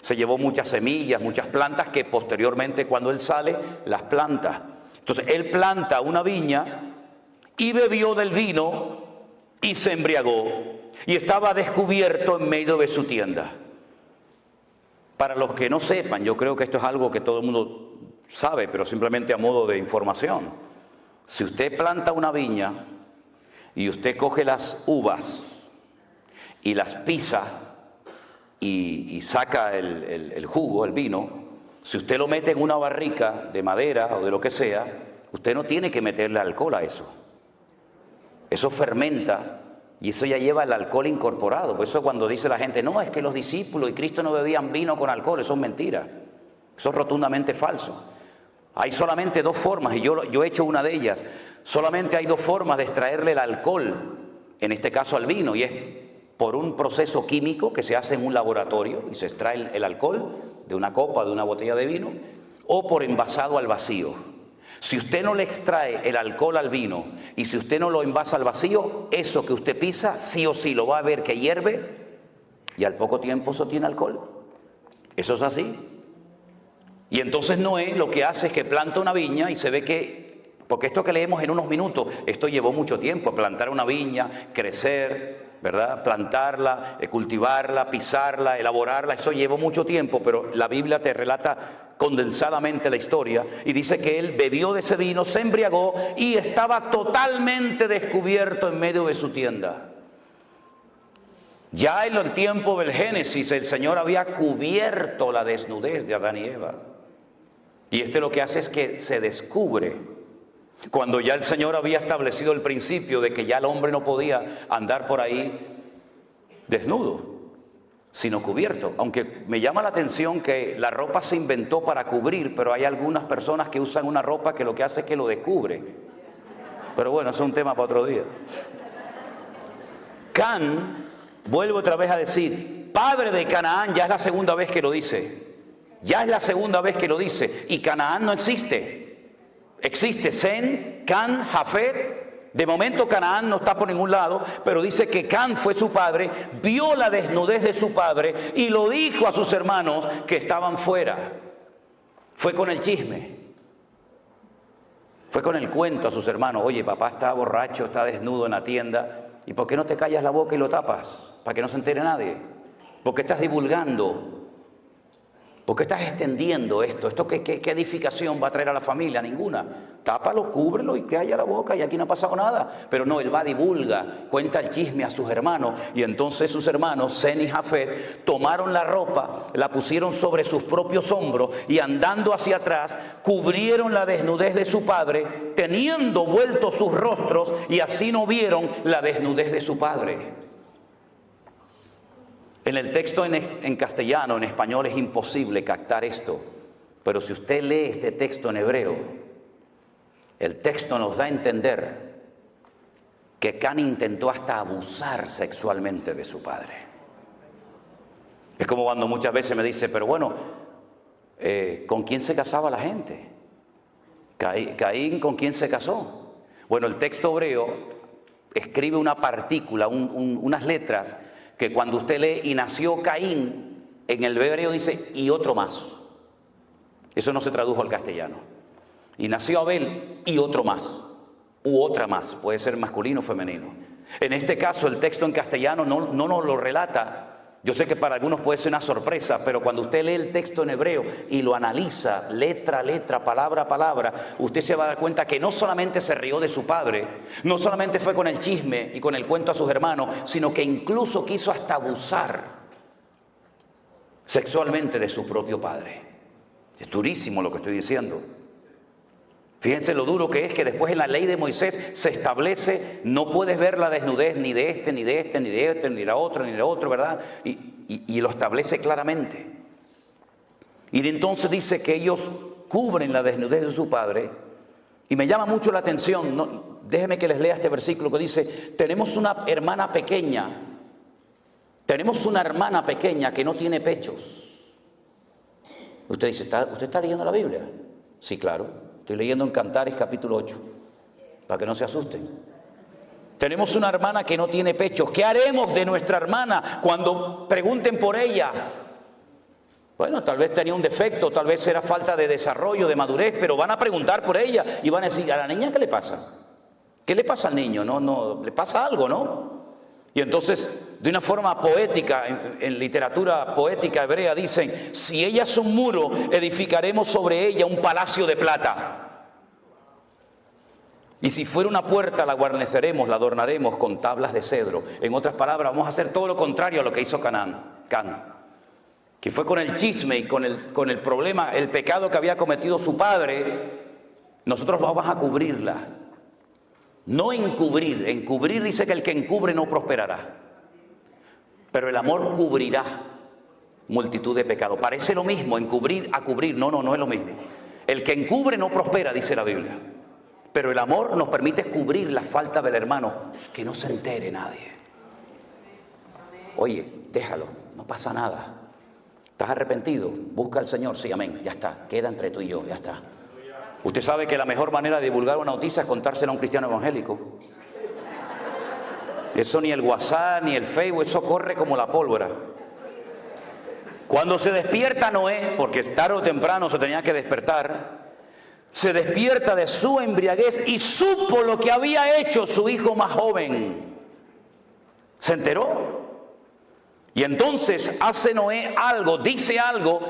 Se llevó muchas semillas, muchas plantas que posteriormente cuando él sale, las planta. Entonces él planta una viña y bebió del vino y se embriagó y estaba descubierto en medio de su tienda. Para los que no sepan, yo creo que esto es algo que todo el mundo sabe, pero simplemente a modo de información. Si usted planta una viña y usted coge las uvas y las pisa y saca el jugo, el vino, si usted lo mete en una barrica de madera o de lo que sea, usted no tiene que meterle alcohol a eso. Eso fermenta y eso ya lleva el alcohol incorporado. Por eso cuando dice la gente, no, es que los discípulos y Cristo no bebían vino con alcohol, eso es mentira. Eso es rotundamente falso. Hay solamente dos formas, y yo he hecho una de ellas. Solamente hay dos formas de extraerle el alcohol, en este caso al vino, y es por un proceso químico que se hace en un laboratorio y se extrae el alcohol de una copa, de una botella de vino, o por envasado al vacío. Si usted no le extrae el alcohol al vino y si usted no lo envasa al vacío, eso que usted pisa sí o sí lo va a ver que hierve y al poco tiempo eso tiene alcohol. Eso es así. Y entonces Noé lo que hace es que planta una viña y se ve que Porque esto que leemos en unos minutos, esto llevó mucho tiempo, plantar una viña, crecer, ¿verdad? Plantarla, cultivarla, pisarla, elaborarla, eso llevó mucho tiempo, pero la Biblia te relata condensadamente la historia y dice que él bebió de ese vino, se embriagó y estaba totalmente descubierto en medio de su tienda. Ya en el tiempo del Génesis el Señor había cubierto la desnudez de Adán y Eva. Y lo que hace es que se descubre. Cuando ya el Señor había establecido el principio de que ya el hombre no podía andar por ahí desnudo, sino cubierto. Aunque me llama la atención que la ropa se inventó para cubrir, pero hay algunas personas que usan una ropa que lo que hace es que lo descubre. Pero bueno, eso es un tema para otro día. Can, vuelvo otra vez a decir, padre de Canaán, ya es la segunda vez que lo dice. Ya es la segunda vez que lo dice. Y Canaán no existe. Existe Sem, Can, Jafet. De momento Canaán no está por ningún lado, pero dice que Can fue su padre, vio la desnudez de su padre y lo dijo a sus hermanos que estaban fuera. Fue con el chisme. Fue con el cuento a sus hermanos. Oye, papá está borracho, está desnudo en la tienda. ¿Y por qué no te callas la boca y lo tapas? Para que no se entere nadie. ¿Por qué estás divulgando? ¿Por qué estás extendiendo esto? ¿Esto qué edificación va a traer a la familia? Ninguna. Tápalo, cúbrelo y que haya la boca y aquí no ha pasado nada. Pero no, él va, divulga, cuenta el chisme a sus hermanos. Y entonces sus hermanos, Sem y Jafet, tomaron la ropa, la pusieron sobre sus propios hombros y andando hacia atrás, cubrieron la desnudez de su padre, teniendo vueltos sus rostros y así no vieron la desnudez de su padre. En el texto en castellano, en español es imposible captar esto, pero si usted lee este texto en hebreo, el texto nos da a entender que Can intentó hasta abusar sexualmente de su padre. Es como cuando muchas veces me dice, pero bueno, ¿con quién se casaba la gente? Caín, ¿con quién se casó? Bueno, el texto hebreo escribe una partícula, unas letras, que cuando usted lee y nació Caín, en el hebreo dice y otro más. Eso no se tradujo al castellano. Y nació Abel y otro más, u otra más, puede ser masculino o femenino. En este caso el texto en castellano no nos lo relata. Yo sé que para algunos puede ser una sorpresa, pero cuando usted lee el texto en hebreo y lo analiza letra a letra, palabra a palabra, usted se va a dar cuenta que no solamente se rió de su padre, no solamente fue con el chisme y con el cuento a sus hermanos, sino que incluso quiso hasta abusar sexualmente de su propio padre. Es durísimo lo que estoy diciendo. Fíjense lo duro que es que después en la ley de Moisés se establece, no puedes ver la desnudez ni de este, ni de este, ni de este, ni de la otra, ni de otro, ¿verdad? Y lo establece claramente. Y de entonces dice que ellos cubren la desnudez de su padre. Y me llama mucho la atención, déjenme que les lea este versículo que dice, tenemos una hermana pequeña que no tiene pechos. Usted dice, ¿usted está leyendo la Biblia? Sí, claro. Estoy leyendo en Cantares capítulo 8, para que no se asusten. Tenemos una hermana que no tiene pechos. ¿Qué haremos de nuestra hermana cuando pregunten por ella? Bueno, tal vez tenía un defecto, tal vez era falta de desarrollo, de madurez, pero van a preguntar por ella y van a decir, ¿a la niña qué le pasa? ¿Qué le pasa al niño? No, le pasa algo, ¿no? Y entonces, de una forma poética, en literatura poética hebrea dicen, si ella es un muro, edificaremos sobre ella un palacio de plata. Y si fuera una puerta, la guarneceremos, la adornaremos con tablas de cedro. En otras palabras, vamos a hacer todo lo contrario a lo que hizo Can, que fue con el chisme y con el problema, el pecado que había cometido su padre. Nosotros vamos a cubrirla. No encubrir. Encubrir dice que el que encubre no prosperará. Pero el amor cubrirá multitud de pecados. Parece lo mismo, encubrir a cubrir. No es lo mismo. El que encubre no prospera, dice la Biblia. Pero el amor nos permite cubrir la falta del hermano, que no se entere nadie. Oye, déjalo, no pasa nada. ¿Estás arrepentido? Busca al Señor, sí, amén, ya está. Queda entre tú y yo, ya está. Usted sabe que la mejor manera de divulgar una noticia es contársela a un cristiano evangélico. Eso ni el WhatsApp, ni el Facebook, eso corre como la pólvora. Cuando se despierta Noé, porque tarde o temprano se tenía que despertar, se despierta de su embriaguez y supo lo que había hecho su hijo más joven. Se enteró. Y entonces hace Noé algo, dice algo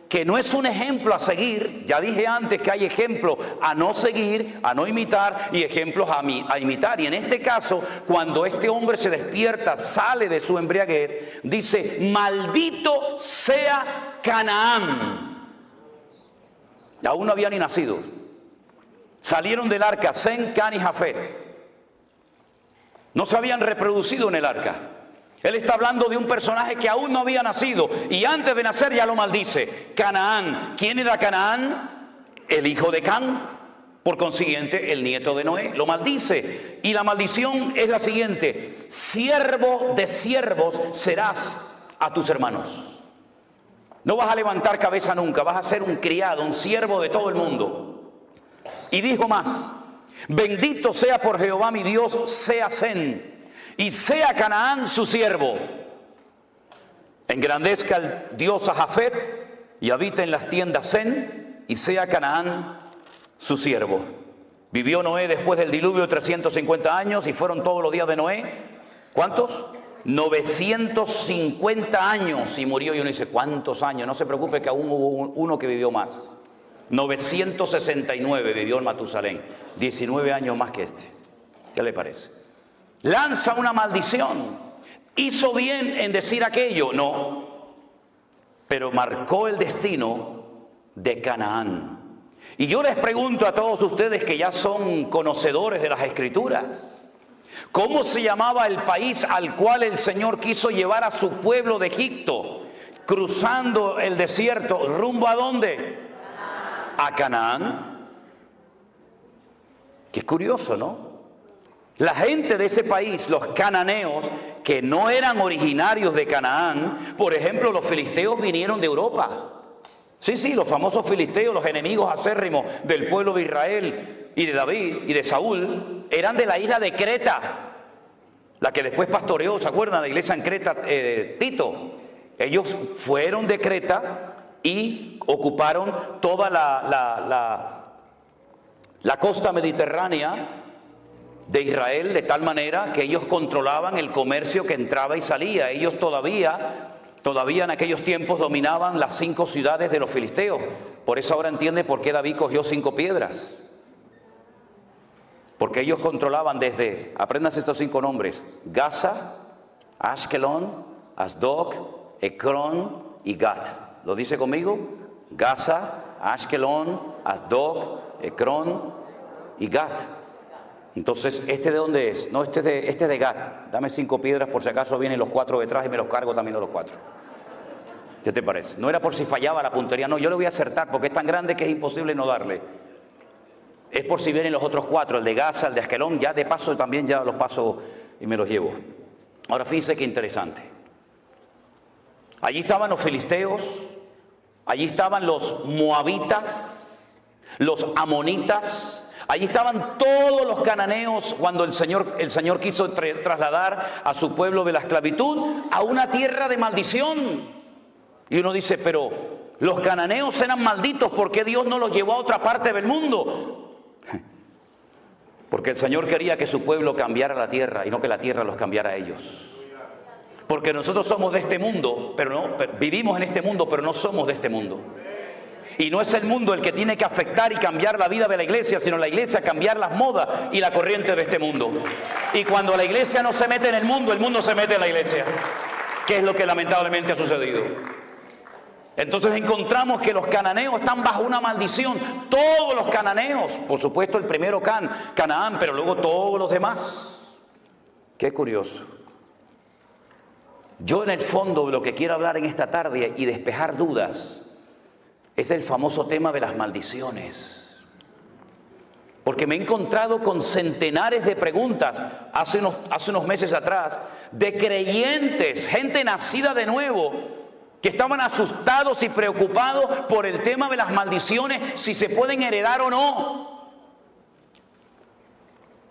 que no es un ejemplo a seguir. Ya dije antes que hay ejemplos a no seguir, a no imitar, y ejemplos a imitar. Y en este caso, cuando este hombre se despierta, sale de su embriaguez, dice: maldito sea Canaán. Y aún no había ni nacido. Salieron del arca Sem, Can y Jafet. No se habían reproducido en el arca. Él está hablando de un personaje que aún no había nacido y antes de nacer ya lo maldice. Canaán. ¿Quién era Canaán? El hijo de Can. Por consiguiente, el nieto de Noé. Lo maldice. Y la maldición es la siguiente: siervo de siervos serás a tus hermanos. No vas a levantar cabeza nunca. Vas a ser un criado, un siervo de todo el mundo. Y dijo más: bendito sea por Jehová mi Dios, sea Sem, y sea Canaán su siervo. Engrandezca el Dios a Jafet y habita en las tiendas Sem, y sea Canaán su siervo. Vivió Noé después del diluvio 350 años y fueron todos los días de Noé. ¿Cuántos? 950 años y murió. Y uno dice: ¿cuántos años? No se preocupe, que aún hubo uno que vivió más. 969 vivió en Matusalén, 19 años más que este. ¿Qué le parece? Lanza una maldición. ¿Hizo bien en decir aquello? No. Pero marcó el destino de Canaán. Y yo les pregunto a todos ustedes que ya son conocedores de las Escrituras: ¿cómo se llamaba el país al cual el Señor quiso llevar a su pueblo de Egipto, cruzando el desierto, rumbo a dónde? A Canaán. Qué curioso, ¿no? La gente de ese país, los cananeos, que no eran originarios de Canaán, por ejemplo, los filisteos vinieron de Europa. Sí, los famosos filisteos, los enemigos acérrimos del pueblo de Israel y de David y de Saúl, eran de la isla de Creta, la que después pastoreó, ¿se acuerdan? La iglesia en Creta, Tito. Ellos fueron de Creta y ocuparon toda la costa mediterránea de Israel, de tal manera que ellos controlaban el comercio que entraba y salía. Ellos todavía en aquellos tiempos dominaban las 5 ciudades de los filisteos. Por eso ahora entiende por qué David cogió 5 piedras. Porque ellos controlaban desde, apréndanse estos 5 nombres: Gaza, Ashkelon, Asdod, Ecrón y Gat. ¿Lo dice conmigo? Gaza, Ashkelon, Asdod, Ecrón y Gat. Entonces, ¿este de dónde es? No, este es de Gat. Dame 5 piedras por si acaso vienen los 4 detrás y me los cargo también a los 4. ¿Qué te parece? No era por si fallaba la puntería, no, yo le voy a acertar porque es tan grande que es imposible no darle. Es por si vienen los otros 4, el de Gaza, el de Ashkelon, ya de paso también ya los paso y me los llevo. Ahora fíjense qué interesante. Allí estaban los filisteos, allí estaban los moabitas, los amonitas. Allí estaban todos los cananeos cuando el Señor quiso trasladar a su pueblo de la esclavitud a una tierra de maldición. Y uno dice: pero los cananeos eran malditos, ¿por qué Dios no los llevó a otra parte del mundo? Porque el Señor quería que su pueblo cambiara la tierra y no que la tierra los cambiara a ellos. Porque nosotros somos de este mundo, vivimos en este mundo, pero no somos de este mundo. Y no es el mundo el que tiene que afectar y cambiar la vida de la iglesia, sino la iglesia cambiar las modas y la corriente de este mundo. Y cuando la iglesia no se mete en el mundo se mete en la iglesia, que es lo que lamentablemente ha sucedido. Entonces encontramos que los cananeos están bajo una maldición. Todos los cananeos, por supuesto el primero Canaán, pero luego todos los demás. Qué curioso. Yo en el fondo de lo que quiero hablar en esta tarde y despejar dudas es el famoso tema de las maldiciones. Porque me he encontrado con centenares de preguntas hace unos meses atrás de creyentes, gente nacida de nuevo, que estaban asustados y preocupados por el tema de las maldiciones, si se pueden heredar o no.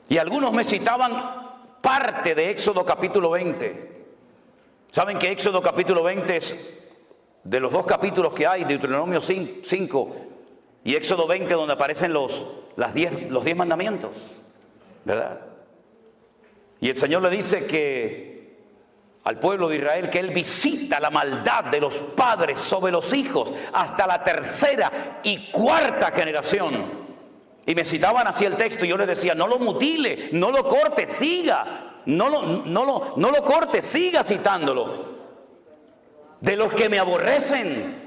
Y algunos me citaban parte de Éxodo capítulo 20. ¿Saben que Éxodo capítulo 20 es de los 2 capítulos que hay, Deuteronomio 5 y Éxodo 20, donde aparecen los 10 mandamientos, ¿verdad? Y el Señor le dice que al pueblo de Israel que Él visita la maldad de los padres sobre los hijos hasta la tercera y cuarta generación. Y me citaban así el texto y yo les decía, no lo mutile, no lo corte, siga. No lo corte, siga citándolo. De los que me aborrecen,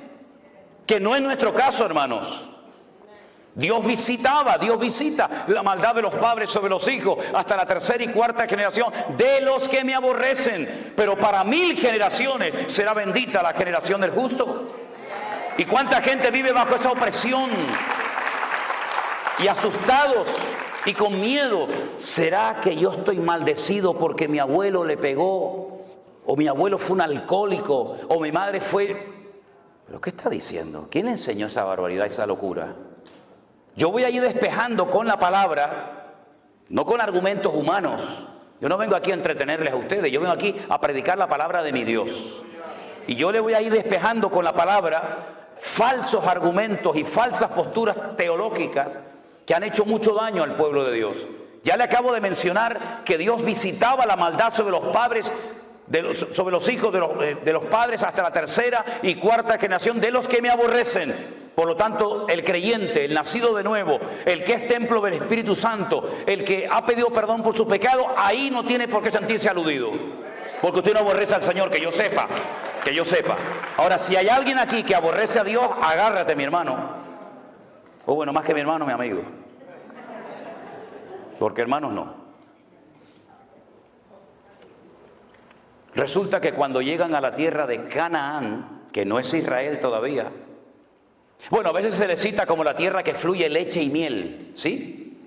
que no es nuestro caso, hermanos. Dios visita la maldad de los padres sobre los hijos hasta la tercera y cuarta generación de los que me aborrecen. Pero para 1000 generaciones será bendita la generación del justo. ¿Y cuánta gente vive bajo esa opresión? Y asustados y con miedo. ¿Será que yo estoy maldecido porque mi abuelo le pegó? ¿O mi abuelo fue un alcohólico? ¿O mi madre fue...? ¿Pero qué está diciendo? ¿Quién le enseñó esa barbaridad, esa locura? Yo voy a ir despejando con la palabra, no con argumentos humanos. Yo no vengo aquí a entretenerles a ustedes, yo vengo aquí a predicar la palabra de mi Dios. Y yo le voy a ir despejando con la palabra falsos argumentos y falsas posturas teológicas que han hecho mucho daño al pueblo de Dios. Ya le acabo de mencionar que Dios visitaba la maldad sobre los padres, sobre los hijos de los padres hasta la tercera y cuarta generación de los que me aborrecen. Por lo tanto, el creyente, el nacido de nuevo, el que es templo del Espíritu Santo, el que ha pedido perdón por su pecado, ahí no tiene por qué sentirse aludido. Porque usted no aborrece al Señor, que yo sepa, que yo sepa. Ahora, si hay alguien aquí que aborrece a Dios, agárrate, mi hermano. O bueno, más que mi hermano, mi amigo. Porque hermanos no. Resulta que cuando llegan a la tierra de Canaán, que no es Israel todavía, bueno, a veces se le cita como la tierra que fluye leche y miel, ¿sí?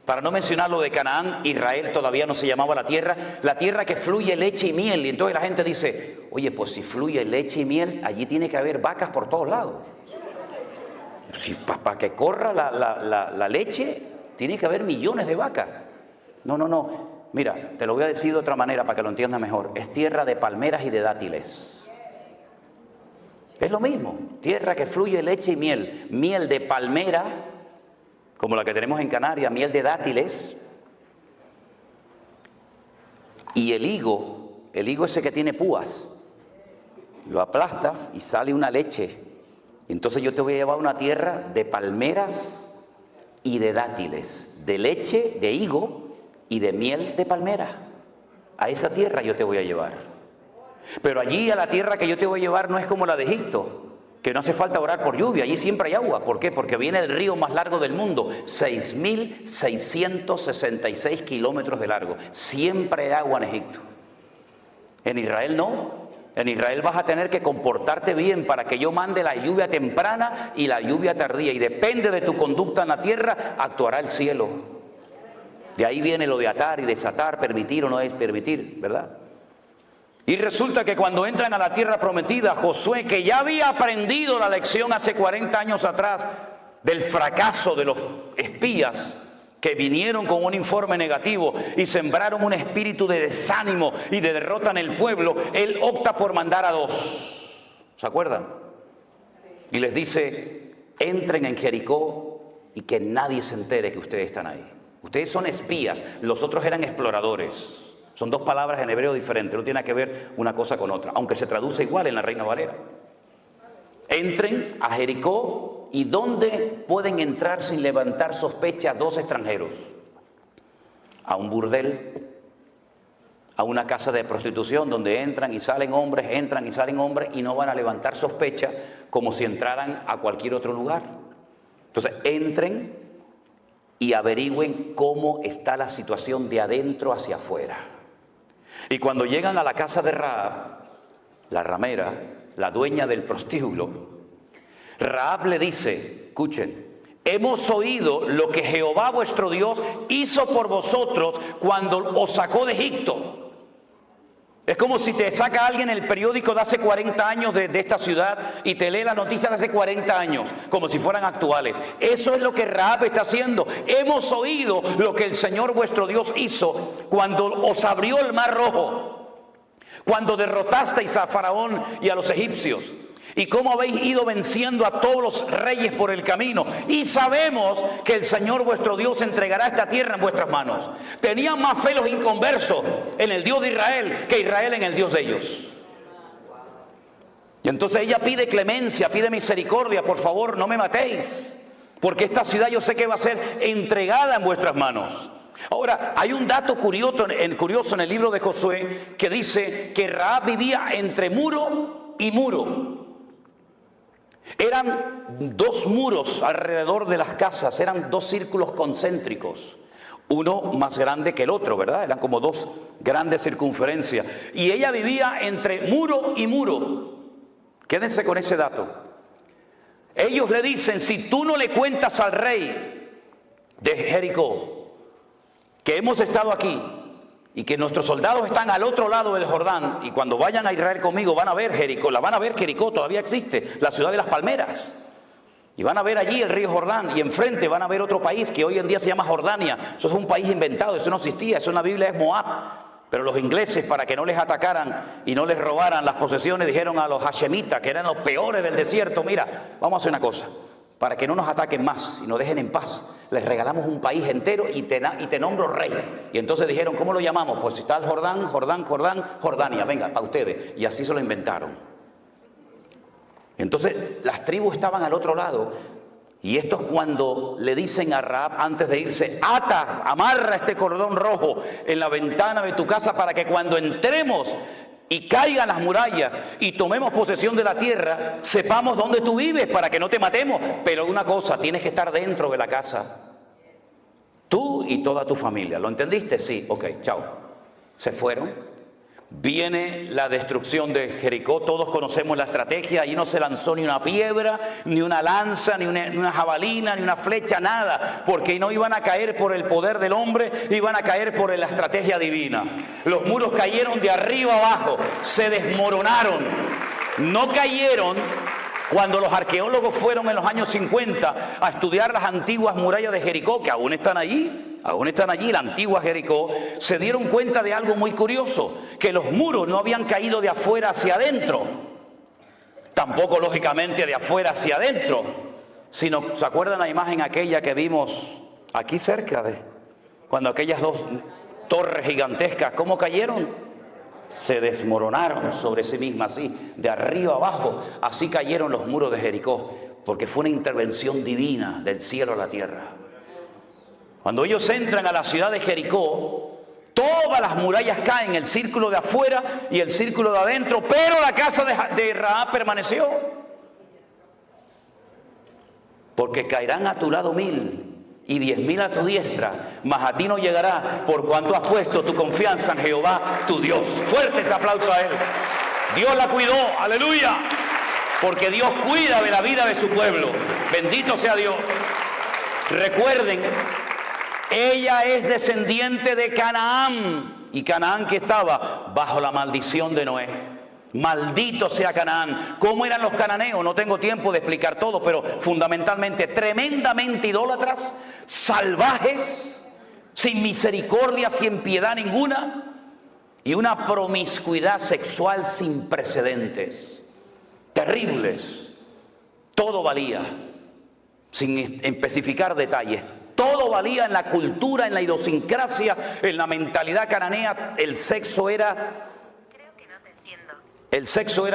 Para no mencionar lo de Canaán, Israel todavía no se llamaba la tierra que fluye leche y miel. Y entonces la gente dice, oye, pues si fluye leche y miel, allí tiene que haber vacas por todos lados. Si, para que corra la leche, tiene que haber millones de vacas. No. Mira, te lo voy a decir de otra manera para que lo entiendas mejor. Es tierra de palmeras y de dátiles. Es lo mismo, tierra que fluye leche y miel. Miel de palmera, como la que tenemos en Canarias, miel de dátiles. Y el higo ese que tiene púas, lo aplastas y sale una leche. Entonces yo te voy a llevar a una tierra de palmeras y de dátiles, de leche, de higo y de miel de palmera. A esa tierra yo te voy a llevar. Pero allí a la tierra que yo te voy a llevar no es como la de Egipto, que no hace falta orar por lluvia, allí siempre hay agua. ¿Por qué? Porque viene el río más largo del mundo, 6.666 kilómetros de largo. Siempre hay agua en Egipto. En Israel no. En Israel vas a tener que comportarte bien para que yo mande la lluvia temprana y la lluvia tardía. Y depende de tu conducta en la tierra, actuará el cielo. De ahí viene lo de atar y desatar, permitir o no es permitir, ¿verdad? Y resulta que cuando entran a la tierra prometida, Josué, que ya había aprendido la lección hace 40 años atrás del fracaso de los espías que vinieron con un informe negativo y sembraron un espíritu de desánimo y de derrota en el pueblo, él opta por mandar a 2. ¿Se acuerdan? Y les dice, entren en Jericó y que nadie se entere que ustedes están ahí. Ustedes son espías, los otros eran exploradores. Son 2 palabras en hebreo diferentes, no tiene que ver una cosa con otra, aunque se traduce igual en la Reina Valera. Entren a Jericó, ¿y dónde pueden entrar sin levantar sospechas 2 extranjeros? A un burdel, a una casa de prostitución donde entran y salen hombres y no van a levantar sospecha como si entraran a cualquier otro lugar. Entonces, entren y averigüen cómo está la situación de adentro hacia afuera. Y cuando llegan a la casa de Rahab, la ramera, la dueña del prostíbulo, Rahab le dice, escuchen, hemos oído lo que Jehová vuestro Dios hizo por vosotros cuando os sacó de Egipto. Es como si te saca alguien el periódico de hace 40 años de esta ciudad y te lee las noticias de hace 40 años, como si fueran actuales. Eso es lo que Rahab está haciendo. Hemos oído lo que el Señor vuestro Dios hizo cuando os abrió el mar rojo, cuando derrotasteis a Faraón y a los egipcios. y cómo habéis ido venciendo a todos los reyes por el camino. Y sabemos que el Señor vuestro Dios entregará esta tierra en vuestras manos. Tenían más fe los inconversos en el Dios de Israel que Israel en el Dios de ellos. Y entonces ella pide clemencia, pide misericordia. Por favor, no me matéis, porque esta ciudad yo sé que va a ser entregada en vuestras manos. Ahora, hay un dato curioso en el libro de Josué que dice que Rahab vivía entre muro y muro. Eran 2 muros alrededor de las casas, eran 2 círculos concéntricos, uno más grande que el otro, ¿verdad? Eran como 2 grandes circunferencias. Y ella vivía entre muro y muro. Quédense con ese dato. Ellos le dicen, si tú no le cuentas al rey de Jericó que hemos estado aquí y que nuestros soldados están al otro lado del Jordán, y cuando vayan a Israel conmigo van a ver Jericó, Jericó todavía existe, la ciudad de las palmeras, y van a ver allí el río Jordán, y enfrente van a ver otro país que hoy en día se llama Jordania. Eso es un país inventado, eso no existía, eso en la Biblia es Moab. Pero los ingleses, para que no les atacaran y no les robaran las posesiones, dijeron a los hashemitas, que eran los peores del desierto, mira, vamos a hacer una cosa, para que no nos ataquen más y nos dejen en paz, les regalamos un país entero y te nombro rey. Y entonces dijeron, ¿cómo lo llamamos? Pues si está el Jordania, venga, para ustedes. Y así se lo inventaron. Entonces las tribus estaban al otro lado, y estos cuando le dicen a Rahab antes de irse, amarra este cordón rojo en la ventana de tu casa para que cuando entremos y caigan las murallas y tomemos posesión de la tierra, sepamos dónde tú vives para que no te matemos. Pero una cosa, tienes que estar dentro de la casa, tú y toda tu familia. ¿Lo entendiste? Sí, ok, chao. Se fueron. Viene la destrucción de Jericó, todos conocemos la estrategia. Allí no se lanzó ni una piedra, ni una lanza, ni una jabalina, ni una flecha, nada, porque no iban a caer por el poder del hombre, iban a caer por la estrategia divina. Los muros cayeron de arriba abajo, se desmoronaron, no cayeron. Cuando los arqueólogos fueron en los años 50 a estudiar las antiguas murallas de Jericó, que aún están allí, la antigua Jericó, se dieron cuenta de algo muy curioso, que los muros no habían caído de afuera hacia adentro, tampoco lógicamente de afuera hacia adentro, sino, ¿se acuerdan la imagen aquella que vimos aquí cerca cuando aquellas 2 torres gigantescas, cómo cayeron? Se desmoronaron sobre sí mismas, así, de arriba abajo. Así cayeron los muros de Jericó, porque fue una intervención divina del cielo a la tierra. Cuando ellos entran a la ciudad de Jericó, todas las murallas caen, el círculo de afuera y el círculo de adentro, pero la casa de Rahab permaneció. Porque caerán a tu lado 1000 y 10.000 a tu diestra, mas a ti no llegará, por cuanto has puesto tu confianza en Jehová tu Dios. Fuerte ese aplauso a él. Dios la cuidó, aleluya, porque Dios cuida de la vida de su pueblo. Bendito sea Dios. Recuerden, ella es descendiente de Canaán, y Canaán que estaba bajo la maldición de Noé. Maldito sea Canaán. ¿Cómo eran los cananeos? No tengo tiempo de explicar todo, pero fundamentalmente tremendamente idólatras, salvajes, sin misericordia, sin piedad ninguna, y una promiscuidad sexual sin precedentes, terribles. Todo valía, sin especificar detalles, todo valía en la cultura, en la idiosincrasia, en la mentalidad cananea. El sexo era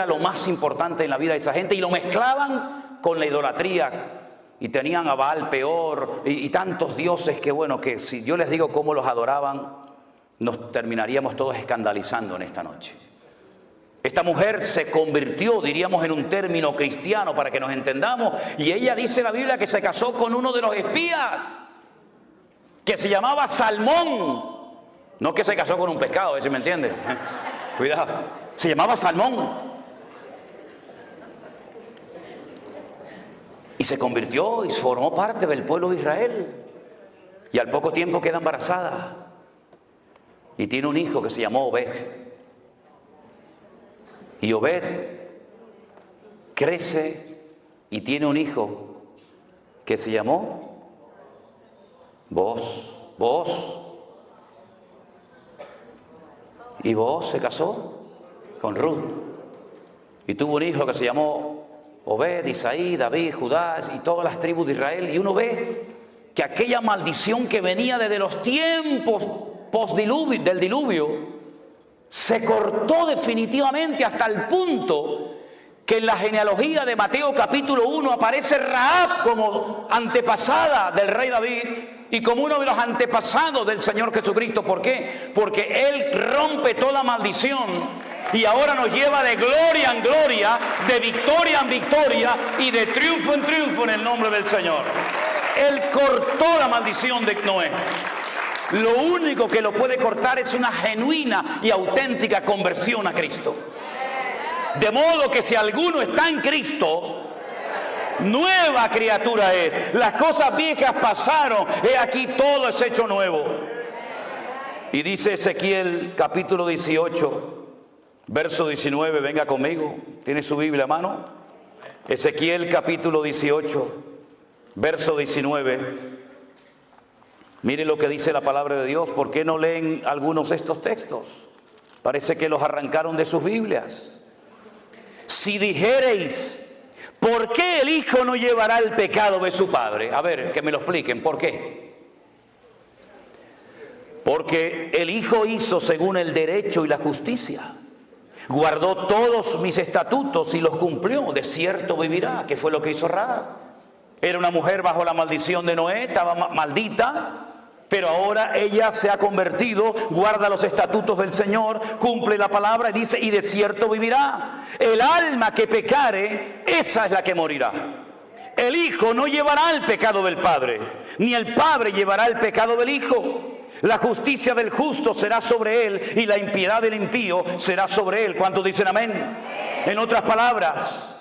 lo más importante en la vida de esa gente, y lo mezclaban con la idolatría, y tenían a Baal Peor y tantos dioses que, bueno, que si yo les digo cómo los adoraban, nos terminaríamos todos escandalizando en esta noche. Esta mujer se convirtió, diríamos en un término cristiano para que nos entendamos, y ella dice en la Biblia que se casó con uno de los espías, que se llamaba Salmón. No que se casó con un pescado, a ver si me entiende. Cuidado. Se llamaba Salmón. Y se convirtió y formó parte del pueblo de Israel. Y al poco tiempo queda embarazada. Y tiene un hijo que se llamó Obed. Y Obed crece y tiene un hijo que se llamó Booz. Y Booz se casó con Ruth y tuvo un hijo que se llamó Obed, Isaí, David, Judá y todas las tribus de Israel. Y uno ve que aquella maldición que venía desde los tiempos del diluvio se cortó definitivamente hasta el punto que en la genealogía de Mateo capítulo 1 aparece Rahab como antepasada del rey David y como uno de los antepasados del Señor Jesucristo. ¿Por qué? Porque Él rompe toda maldición y ahora nos lleva de gloria en gloria, de victoria en victoria y de triunfo en triunfo en el nombre del Señor. Él cortó la maldición de Noé. Lo único que lo puede cortar es una genuina y auténtica conversión a Cristo. De modo que si alguno está en Cristo, nueva criatura es. Las cosas viejas pasaron, he aquí todo es hecho nuevo. Y dice Ezequiel capítulo 18, verso 19, venga conmigo, ¿tiene su Biblia a mano? Ezequiel capítulo 18, verso 19. Mire lo que dice la palabra de Dios. ¿Por qué no leen algunos de estos textos? Parece que los arrancaron de sus Biblias. Si dijereis, ¿por qué el hijo no llevará el pecado de su padre? A ver, que me lo expliquen, ¿por qué? Porque el hijo hizo según el derecho y la justicia. Guardó todos mis estatutos y los cumplió. De cierto vivirá, que fue lo que hizo Rahab. Era una mujer bajo la maldición de Noé, estaba maldita. Pero ahora ella se ha convertido, guarda los estatutos del Señor, cumple la palabra y dice, y de cierto vivirá. El alma que pecare, esa es la que morirá. El hijo no llevará el pecado del padre, ni el padre llevará el pecado del hijo. La justicia del justo será sobre él y la impiedad del impío será sobre él. ¿Cuántos dicen amén? En otras palabras,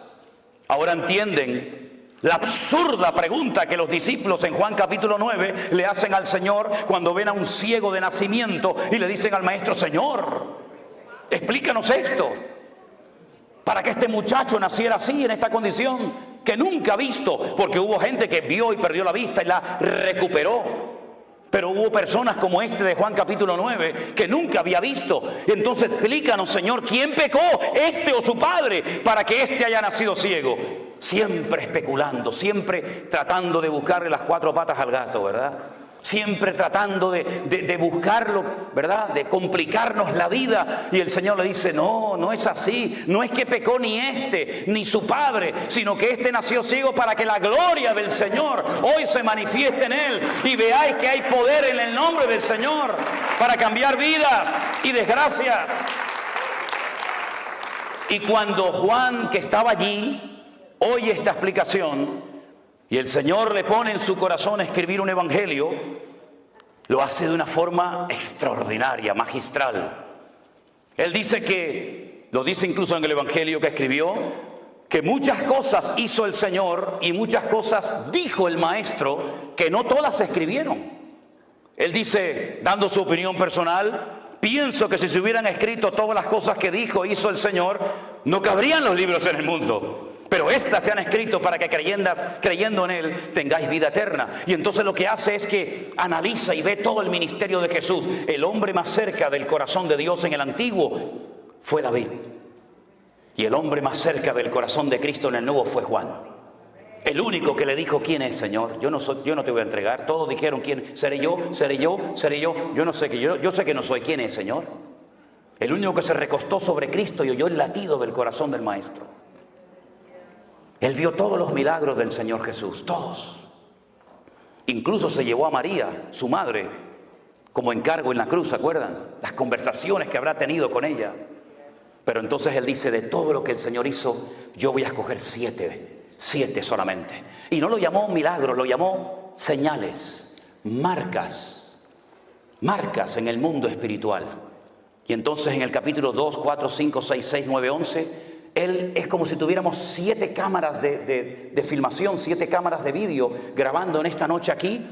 ahora entienden la absurda pregunta que los discípulos en Juan capítulo 9 le hacen al Señor cuando ven a un ciego de nacimiento y le dicen al maestro: Señor, explícanos esto, para que este muchacho naciera así, en esta condición que nunca ha visto, porque hubo gente que vio y perdió la vista y la recuperó. Pero hubo personas como este de Juan capítulo 9 que nunca había visto. Entonces explícanos, Señor, ¿quién pecó, este o su padre, para que este haya nacido ciego? Siempre especulando, siempre tratando de buscarle las cuatro patas al gato, ¿verdad? Siempre tratando de buscarlo, ¿verdad? De complicarnos la vida. Y el Señor le dice: no, no es así. No es que pecó ni este, ni su padre, sino que este nació ciego para que la gloria del Señor hoy se manifieste en él. Y veáis que hay poder en el nombre del Señor para cambiar vidas y desgracias. Y cuando Juan, que estaba allí, oye esta explicación, y el Señor le pone en su corazón escribir un evangelio, lo hace de una forma extraordinaria, magistral. Él dice que, lo dice incluso en el evangelio que escribió, que muchas cosas hizo el Señor y muchas cosas dijo el Maestro que no todas se escribieron. Él dice, dando su opinión personal: pienso que si se hubieran escrito todas las cosas que dijo, hizo el Señor, no cabrían los libros en el mundo. Pero estas se han escrito para que creyendo en Él tengáis vida eterna. Y entonces lo que hace es que analiza y ve todo el ministerio de Jesús. El hombre más cerca del corazón de Dios en el Antiguo fue David. Y el hombre más cerca del corazón de Cristo en el Nuevo fue Juan. El único que le dijo: ¿quién es, Señor? Yo no te voy a entregar. Todos dijeron: ¿quién? ¿Seré yo? ¿Seré yo? ¿Seré yo? Yo no sé, yo sé que no soy. ¿Quién es, Señor? El único que se recostó sobre Cristo y oyó el latido del corazón del Maestro. Él vio todos los milagros del Señor Jesús, todos. Incluso se llevó a María, su madre, como encargo en la cruz, ¿se acuerdan? Las conversaciones que habrá tenido con ella. Pero entonces él dice: de todo lo que el Señor hizo, yo voy a escoger 7 solamente. Y no lo llamó milagros, lo llamó señales, marcas en el mundo espiritual. Y entonces en el capítulo 2, 4, 5, 6, 6, 9, 11... Él es como si tuviéramos 7 cámaras de filmación, 7 cámaras de vídeo grabando en esta noche aquí,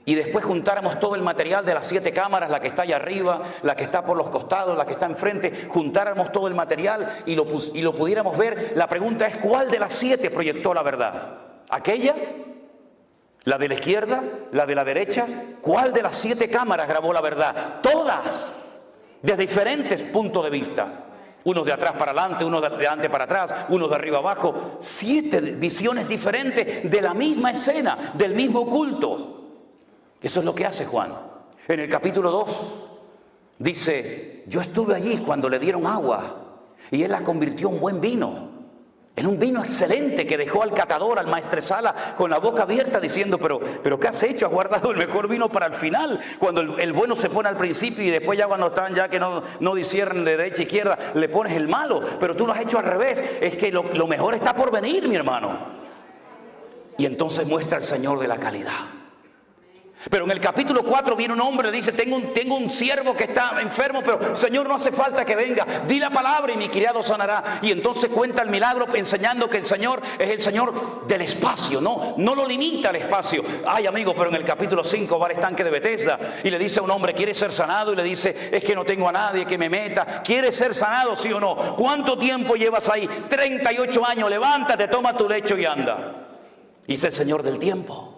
y después juntáramos todo el material de las 7 cámaras, la que está allá arriba, la que está por los costados, la que está enfrente, juntáramos todo el material y lo pudiéramos ver. La pregunta es: ¿cuál de las 7 proyectó la verdad? ¿Aquella? ¿La de la izquierda? ¿La de la derecha? ¿Cuál de las 7 cámaras grabó la verdad? Todas, desde diferentes puntos de vista. Unos de atrás para adelante, unos de adelante para atrás, unos de arriba abajo. 7 visiones diferentes de la misma escena, del mismo culto. Eso es lo que hace Juan. En el capítulo 2 dice, yo estuve allí cuando le dieron agua y él la convirtió en buen vino. En un vino excelente que dejó al catador, al maestresala, con la boca abierta diciendo, pero ¿qué has hecho? Has guardado el mejor vino para el final, cuando el bueno se pone al principio y después ya cuando están ya que no disciernen de derecha e izquierda, le pones el malo, pero tú lo has hecho al revés. Es que lo mejor está por venir, mi hermano. Y entonces muestra el Señor de la calidad. Pero en el capítulo 4 viene un hombre y dice, tengo un siervo que está enfermo, pero Señor, no hace falta que venga, di la palabra y mi criado sanará. Y entonces cuenta el milagro enseñando que el Señor es el Señor del espacio, no lo limita al espacio. Ay, amigo, pero en el capítulo 5 va al estanque de Betesda y le dice a un hombre, ¿quiere ser sanado? Y le dice, es que no tengo a nadie que me meta. ¿Quieres ser sanado, sí o no? ¿Cuánto tiempo llevas ahí? 38 años, levántate, toma tu lecho y anda. Y es el Señor del tiempo.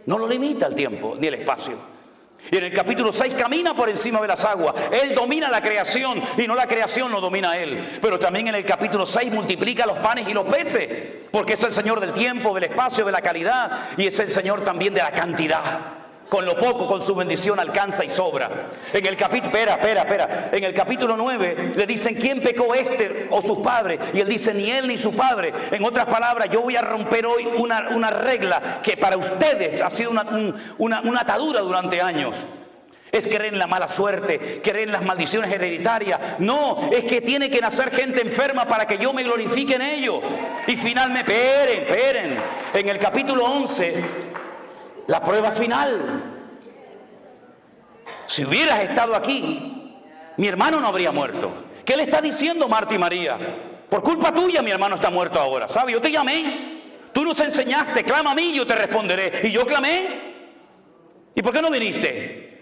No lo limita el tiempo ni el espacio. Y en el capítulo 6 camina por encima de las aguas. Él domina la creación y no la creación lo domina a él. Pero también en el capítulo 6 multiplica los panes y los peces. Porque es el Señor del tiempo, del espacio, de la calidad. Y es el Señor también de la cantidad. Con lo poco, con su bendición alcanza y sobra. En el capítulo, En el capítulo 9 le dicen, ¿quién pecó este o sus padres? Y él dice, ni él ni su padre. En otras palabras, yo voy a romper hoy una regla que para ustedes ha sido una atadura durante años. Es creer en la mala suerte, creer en las maldiciones hereditarias. No, es que tiene que nacer gente enferma para que yo me glorifique en ello. Y finalmente, esperen. En el capítulo 11... la prueba final. Si hubieras estado aquí, mi hermano no habría muerto. ¿Qué le está diciendo Marta y María? Por culpa tuya mi hermano está muerto ahora. ¿Sabes? Yo te llamé. Tú nos enseñaste. Clama a mí y yo te responderé. Y yo clamé. ¿Y por qué no viniste?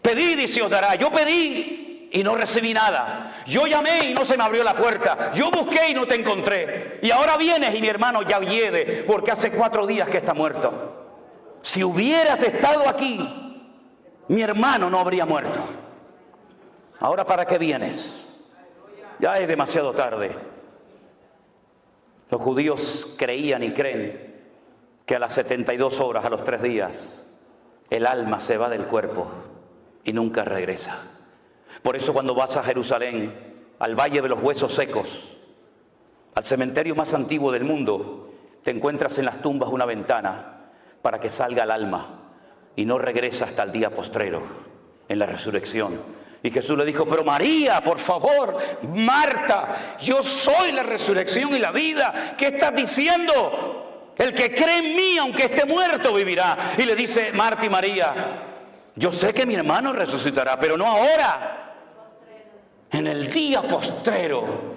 Pedid y se os dará. Yo pedí y no recibí nada. Yo llamé y no se me abrió la puerta. Yo busqué y no te encontré. Y ahora vienes y mi hermano ya hiede porque hace 4 días que está muerto. Si hubieras estado aquí, mi hermano no habría muerto. Ahora, ¿para qué vienes? Ya es demasiado tarde. Los judíos creían y creen que a las 72 horas, a los 3 días, el alma se va del cuerpo y nunca regresa. Por eso cuando vas a Jerusalén, al Valle de los Huesos Secos, al cementerio más antiguo del mundo, te encuentras en las tumbas una ventana para que salga el alma y no regresa hasta el día postrero, en la resurrección. Y Jesús le dijo, pero María, por favor, Marta, yo soy la resurrección y la vida. ¿Qué estás diciendo? El que cree en mí, aunque esté muerto, vivirá. Y le dice Marta y María, yo sé que mi hermano resucitará, pero no ahora, en el día postrero.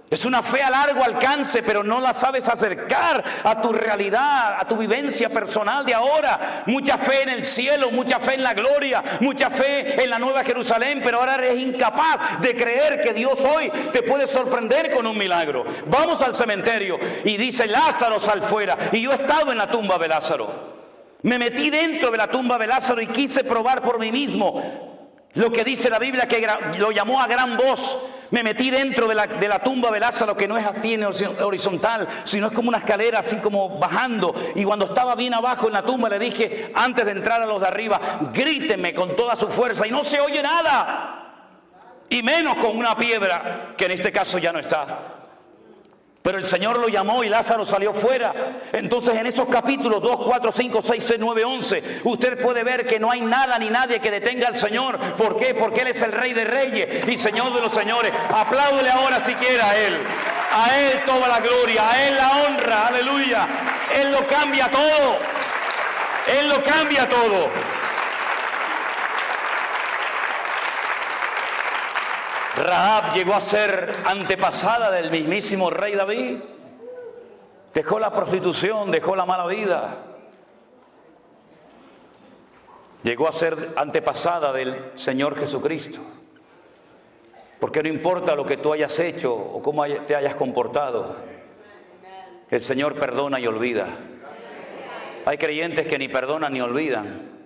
Es una fe a largo alcance, pero no la sabes acercar a tu realidad, a tu vivencia personal de ahora. Mucha fe en el cielo, mucha fe en la gloria, mucha fe en la nueva Jerusalén, pero ahora eres incapaz de creer que Dios hoy te puede sorprender con un milagro. Vamos al cementerio y dice, Lázaro, sal fuera. Y yo he estado en la tumba de Lázaro. Me metí dentro de la tumba de Lázaro y quise probar por mí mismo lo que dice la Biblia, que lo llamó a gran voz. Me metí dentro de la tumba de Lázaro, que no es así en horizontal, sino es como una escalera así como bajando. Y cuando estaba bien abajo en la tumba le dije, antes de entrar a los de arriba, gríteme con toda su fuerza. Y no se oye nada. Y menos con una piedra, que en este caso ya no está. Pero el Señor lo llamó y Lázaro salió fuera. Entonces en esos capítulos 2, 4, 5, 6, 6, 9, 11, usted puede ver que no hay nada ni nadie que detenga al Señor. ¿Por qué? Porque Él es el Rey de Reyes y Señor de los Señores. Apláudele ahora si quiere a Él. A Él toda la gloria, a Él la honra, aleluya. Él lo cambia todo. Él lo cambia todo. Rahab llegó a ser antepasada del mismísimo rey David. Dejó la prostitución, dejó la mala vida. Llegó a ser antepasada del Señor Jesucristo. Porque no importa lo que tú hayas hecho o cómo te hayas comportado, el Señor perdona y olvida. Hay creyentes que ni perdonan ni olvidan.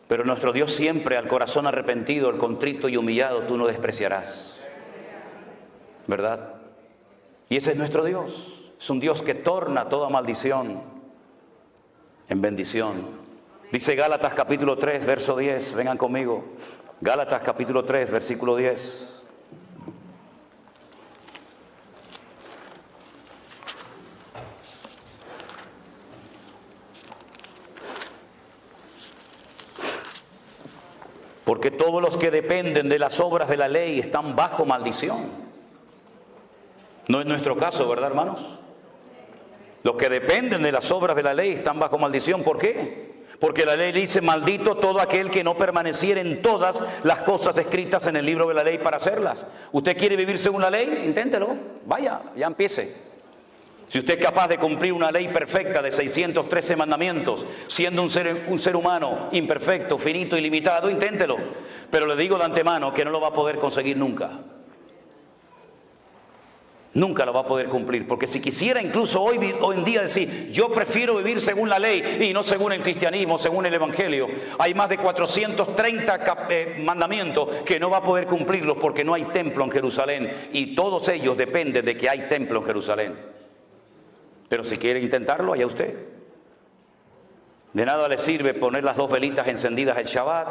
Pero nuestro Dios siempre, al corazón arrepentido, al contrito y humillado, tú no despreciarás. ¿verdad? Y ese es nuestro Dios. Es un Dios que torna toda maldición en bendición. Dice Gálatas capítulo 3, verso 10. Vengan conmigo. Gálatas capítulo 3, versículo 10. Porque todos los que dependen de las obras de la ley están bajo maldición. No es nuestro caso, ¿verdad, hermanos? Los que dependen de las obras de la ley están bajo maldición. ¿Por qué? Porque la ley dice: maldito todo aquel que no permaneciera en todas las cosas escritas en el libro de la ley para hacerlas. ¿Usted quiere vivir según la ley? Inténtelo. Vaya, ya empiece. Si usted es capaz de cumplir una ley perfecta de 613 mandamientos, siendo un ser humano imperfecto, finito y limitado, inténtelo. Pero le digo de antemano que no lo va a poder conseguir nunca. Nunca lo va a poder cumplir, porque si quisiera incluso hoy en día decir: yo prefiero vivir según la ley y no según el cristianismo, según el evangelio, hay más de 430 mandamientos que no va a poder cumplirlos porque no hay templo en Jerusalén, y todos ellos dependen de que hay templo en Jerusalén. Pero si quiere intentarlo, allá usted. De nada le sirve poner las 2 velitas encendidas el Shabbat.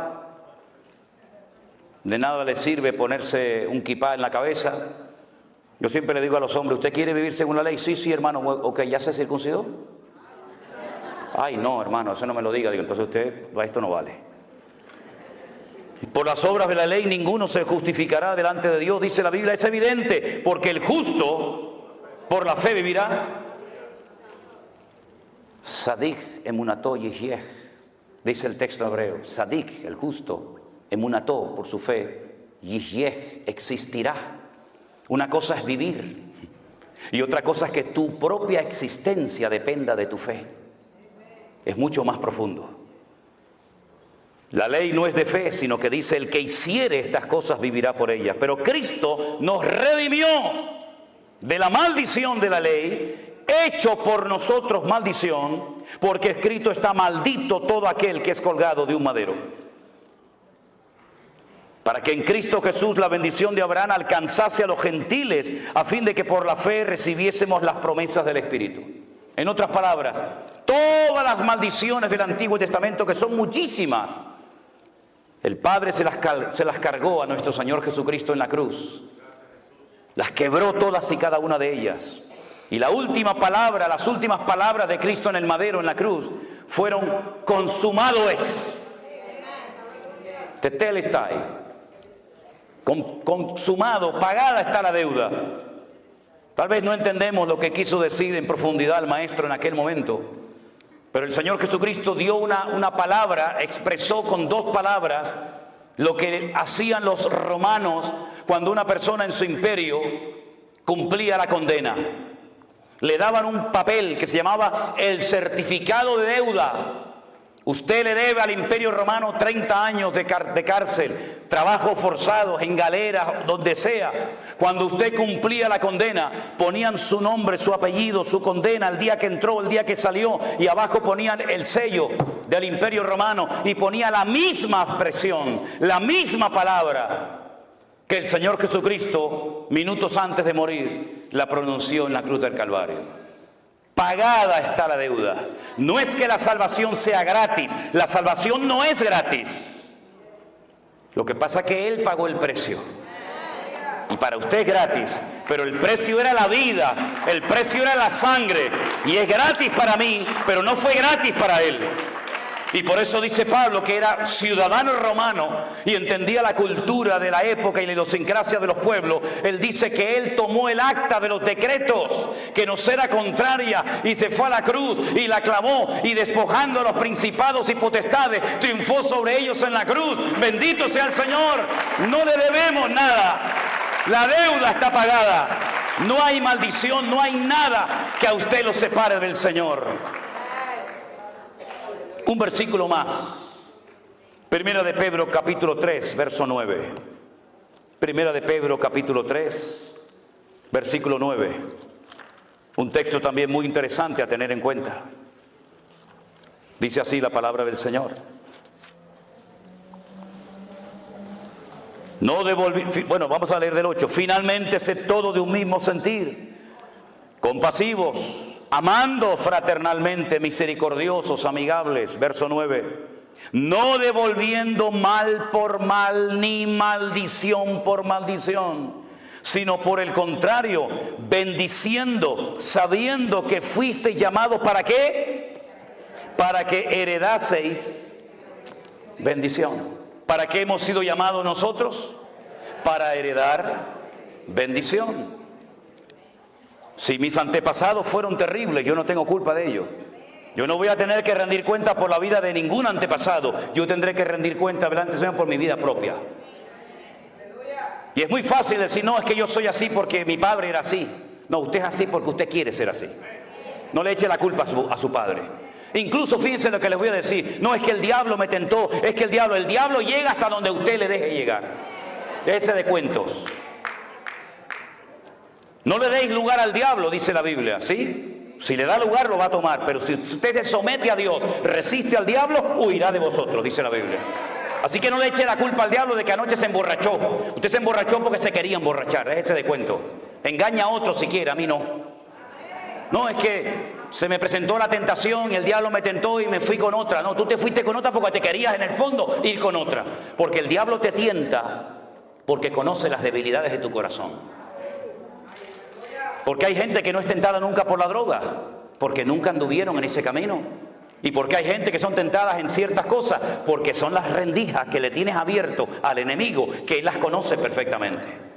De nada le sirve ponerse un kipá en la cabeza. Yo siempre le digo a los hombres: ¿usted quiere vivir según la ley? Sí, hermano. Ok, ¿ya se circuncidó? Ay, no, hermano, eso no me lo diga. Digo, entonces usted, esto no vale. Por las obras de la ley ninguno se justificará delante de Dios, dice la Biblia. Es evidente, porque el justo por la fe vivirá. Sadik emunató yihyeh, dice el texto hebreo. Sadik, el justo, emunató, por su fe, yihyeh, existirá. Una cosa es vivir y otra cosa es que tu propia existencia dependa de tu fe. Es mucho más profundo. La ley no es de fe, sino que dice: el que hiciere estas cosas vivirá por ellas. Pero Cristo nos redimió de la maldición de la ley, hecho por nosotros maldición, porque escrito está: maldito todo aquel que es colgado de un madero. Para que en Cristo Jesús la bendición de Abraham alcanzase a los gentiles, a fin de que por la fe recibiésemos las promesas del Espíritu. En otras palabras, todas las maldiciones del Antiguo Testamento, que son muchísimas, el Padre se las cargó a nuestro Señor Jesucristo en la cruz. Las quebró todas y cada una de ellas. Y la última palabra, las últimas palabras de Cristo en el madero, en la cruz, fueron: consumado es. Tetelestai. Consumado, pagada está la deuda. Tal vez no entendemos lo que quiso decir en profundidad el maestro en aquel momento, pero el Señor Jesucristo dio una palabra, expresó con 2 palabras lo que hacían los romanos cuando una persona en su imperio cumplía la condena. Le daban un papel que se llamaba el certificado de deuda. Usted le debe al Imperio Romano 30 años de cárcel, trabajos forzados, en galeras, donde sea. Cuando usted cumplía la condena, ponían su nombre, su apellido, su condena, el día que entró, el día que salió, y abajo ponían el sello del Imperio Romano y ponía la misma expresión, la misma palabra que el Señor Jesucristo, minutos antes de morir, la pronunció en la cruz del Calvario. Pagada está la deuda. No es que la salvación sea gratis. La salvación no es gratis. Lo que pasa es que Él pagó el precio. Y para usted es gratis. Pero el precio era la vida. El precio era la sangre. Y es gratis para mí, pero no fue gratis para Él. Y por eso dice Pablo que era ciudadano romano y entendía la cultura de la época y la idiosincrasia de los pueblos. Él dice que él tomó el acta de los decretos que nos era contraria y se fue a la cruz y la clavó, y despojando a los principados y potestades triunfó sobre ellos en la cruz. Bendito sea el Señor. No le debemos nada. La deuda está pagada. No hay maldición, no hay nada que a usted lo separe del Señor. Un versículo más. Primera de Pedro capítulo 3, verso 9. Primera de Pedro capítulo 3, versículo 9. Un texto también muy interesante a tener en cuenta. Dice así la palabra del Señor. Bueno, vamos a leer del 8. Finalmente, sed todo de un mismo sentir, compasivos, amando fraternalmente, misericordiosos, amigables. Verso 9. No devolviendo mal por mal, ni maldición por maldición, sino por el contrario, bendiciendo, sabiendo que fuisteis llamados, ¿para qué? Para que heredaseis bendición. ¿Para qué hemos sido llamados nosotros? Para heredar bendición. Si mis antepasados fueron terribles, yo no tengo culpa de ello. Yo no voy a tener que rendir cuenta por la vida de ningún antepasado. Yo tendré que rendir cuenta delante del Señor por mi vida propia. Y es muy fácil decir, no, es que yo soy así porque mi padre era así. No, usted es así porque usted quiere ser así. No le eche la culpa a su padre. Incluso fíjense lo que les voy a decir. No es que el diablo me tentó, es que el diablo llega hasta donde usted le deje llegar. Déjese de cuentos. No le deis lugar al diablo, dice la Biblia, ¿sí? Si le da lugar, lo va a tomar. Pero si usted se somete a Dios, resiste al diablo, huirá de vosotros, dice la Biblia. Así que no le eche la culpa al diablo de que anoche se emborrachó. Usted se emborrachó porque se quería emborrachar. Déjese de cuento. Engaña a otro si quiere, a mí no. No, es que se me presentó la tentación y el diablo me tentó y me fui con otra. No, tú te fuiste con otra porque te querías en el fondo ir con otra. Porque el diablo te tienta porque conoce las debilidades de tu corazón. Porque hay gente que no es tentada nunca por la droga, porque nunca anduvieron en ese camino. Y porque hay gente que son tentadas en ciertas cosas, porque son las rendijas que le tienes abierto al enemigo, que él las conoce perfectamente.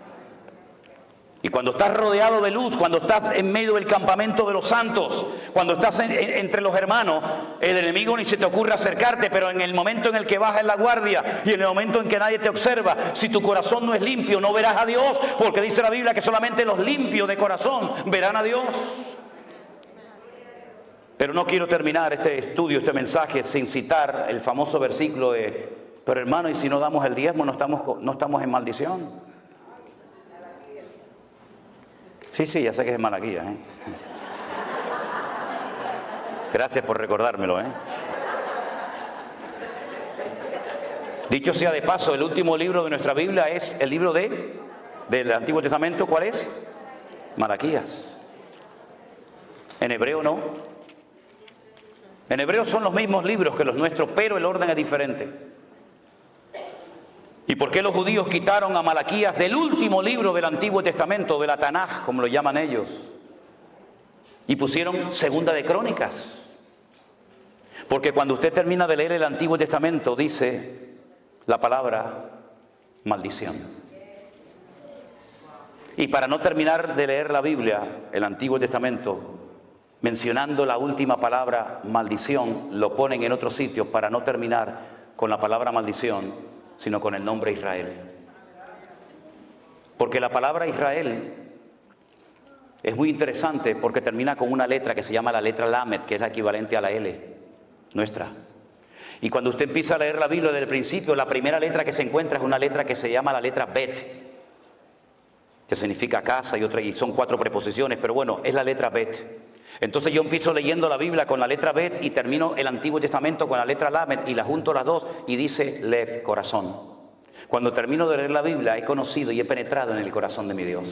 Y cuando estás rodeado de luz, cuando estás en medio del campamento de los santos, cuando estás entre los hermanos, el enemigo ni se te ocurre acercarte, pero en el momento en el que bajas la guardia y en el momento en que nadie te observa, si tu corazón no es limpio, no verás a Dios, porque dice la Biblia que solamente los limpios de corazón verán a Dios. Pero no quiero terminar este estudio, este mensaje, sin citar el famoso versículo de, pero hermano, y si no damos el diezmo, no estamos en maldición. Sí, ya sé que es Malaquías, ¿eh? Gracias por recordármelo, ¿eh? Dicho sea de paso, el último libro de nuestra Biblia es el libro del Antiguo Testamento. ¿Cuál es? Malaquías. En hebreo no. En hebreo son los mismos libros que los nuestros, pero el orden es diferente. ¿Y por qué los judíos quitaron a Malaquías del último libro del Antiguo Testamento, de la Tanaj, como lo llaman ellos? Y pusieron Segunda de Crónicas. Porque cuando usted termina de leer el Antiguo Testamento, dice la palabra maldición. Y para no terminar de leer la Biblia, el Antiguo Testamento, mencionando la última palabra maldición, lo ponen en otro sitio para no terminar con la palabra maldición, sino con el nombre Israel. Porque la palabra Israel es muy interesante porque termina con una letra que se llama la letra Lamed, que es la equivalente a la L nuestra. Y cuando usted empieza a leer la Biblia desde el principio, la primera letra que se encuentra es una letra que se llama la letra Bet, que significa casa, y son 4 preposiciones, pero bueno, es la letra Bet. Entonces yo empiezo leyendo la Biblia con la letra Bet y termino el Antiguo Testamento con la letra Lamed y la junto las dos y dice Lev, corazón. Cuando termino de leer la Biblia he conocido y he penetrado en el corazón de mi Dios.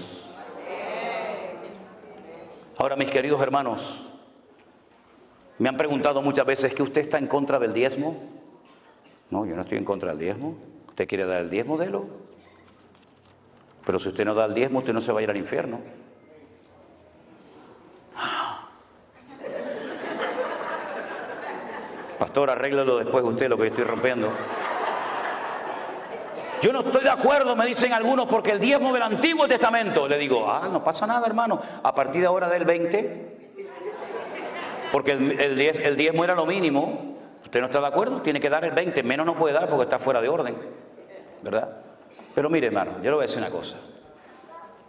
Ahora, mis queridos hermanos, me han preguntado muchas veces que usted está en contra del diezmo. No, yo no estoy en contra del diezmo. ¿Usted quiere dar el diezmo? Délo. Pero si usted no da el diezmo, usted no se va a ir al infierno. Pastor, arréglalo después usted lo que yo estoy rompiendo. Yo no estoy de acuerdo, me dicen algunos, porque el diezmo del Antiguo Testamento. Le digo, no pasa nada, hermano. A partir de ahora del 20, porque el diezmo era lo mínimo. ¿Usted no está de acuerdo? Tiene que dar el 20, menos no puede dar porque está fuera de orden, ¿verdad? Pero mire, hermano, yo le voy a decir una cosa.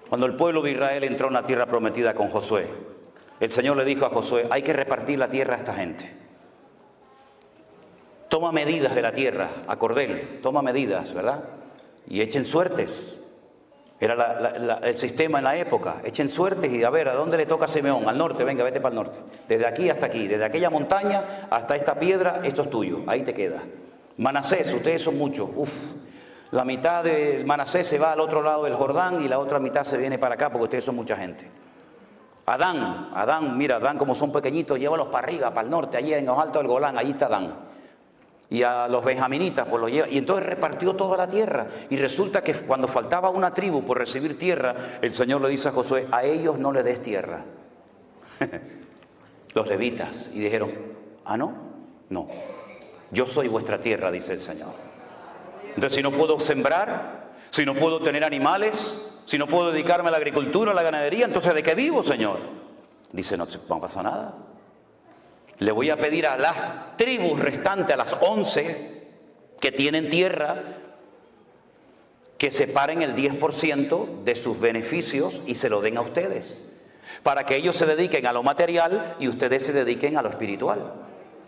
Cuando el pueblo de Israel entró en la tierra prometida con Josué, el Señor le dijo a Josué, hay que repartir la tierra a esta gente. Toma medidas de la tierra, a cordel, toma medidas, ¿verdad? Y echen suertes. Era el sistema en la época. Echen suertes y a ver, ¿a dónde le toca a Simeón? Al norte, venga, vete para el norte. Desde aquí hasta aquí, desde aquella montaña hasta esta piedra, esto es tuyo, ahí te queda. Manasés, ustedes son muchos, La mitad de Manasés se va al otro lado del Jordán y la otra mitad se viene para acá porque ustedes son mucha gente. Adán, mira, Adán como son pequeñitos, llévalos para arriba, para el norte, allí en los altos del Golán, allí está Adán. Y a los benjaminitas pues los lleva, y entonces repartió toda la tierra. Y resulta que cuando faltaba una tribu por recibir tierra, el Señor le dice a Josué, a ellos no le des tierra. Los levitas, y dijeron, no, yo soy vuestra tierra, dice el Señor. Entonces si no puedo sembrar, si no puedo tener animales, si no puedo dedicarme a la agricultura, a la ganadería, entonces ¿de qué vivo, Señor? Dice, no pasa nada. Le voy a pedir a las tribus restantes, a las 11 que tienen tierra, que separen el 10% de sus beneficios y se lo den a ustedes, para que ellos se dediquen a lo material y ustedes se dediquen a lo espiritual.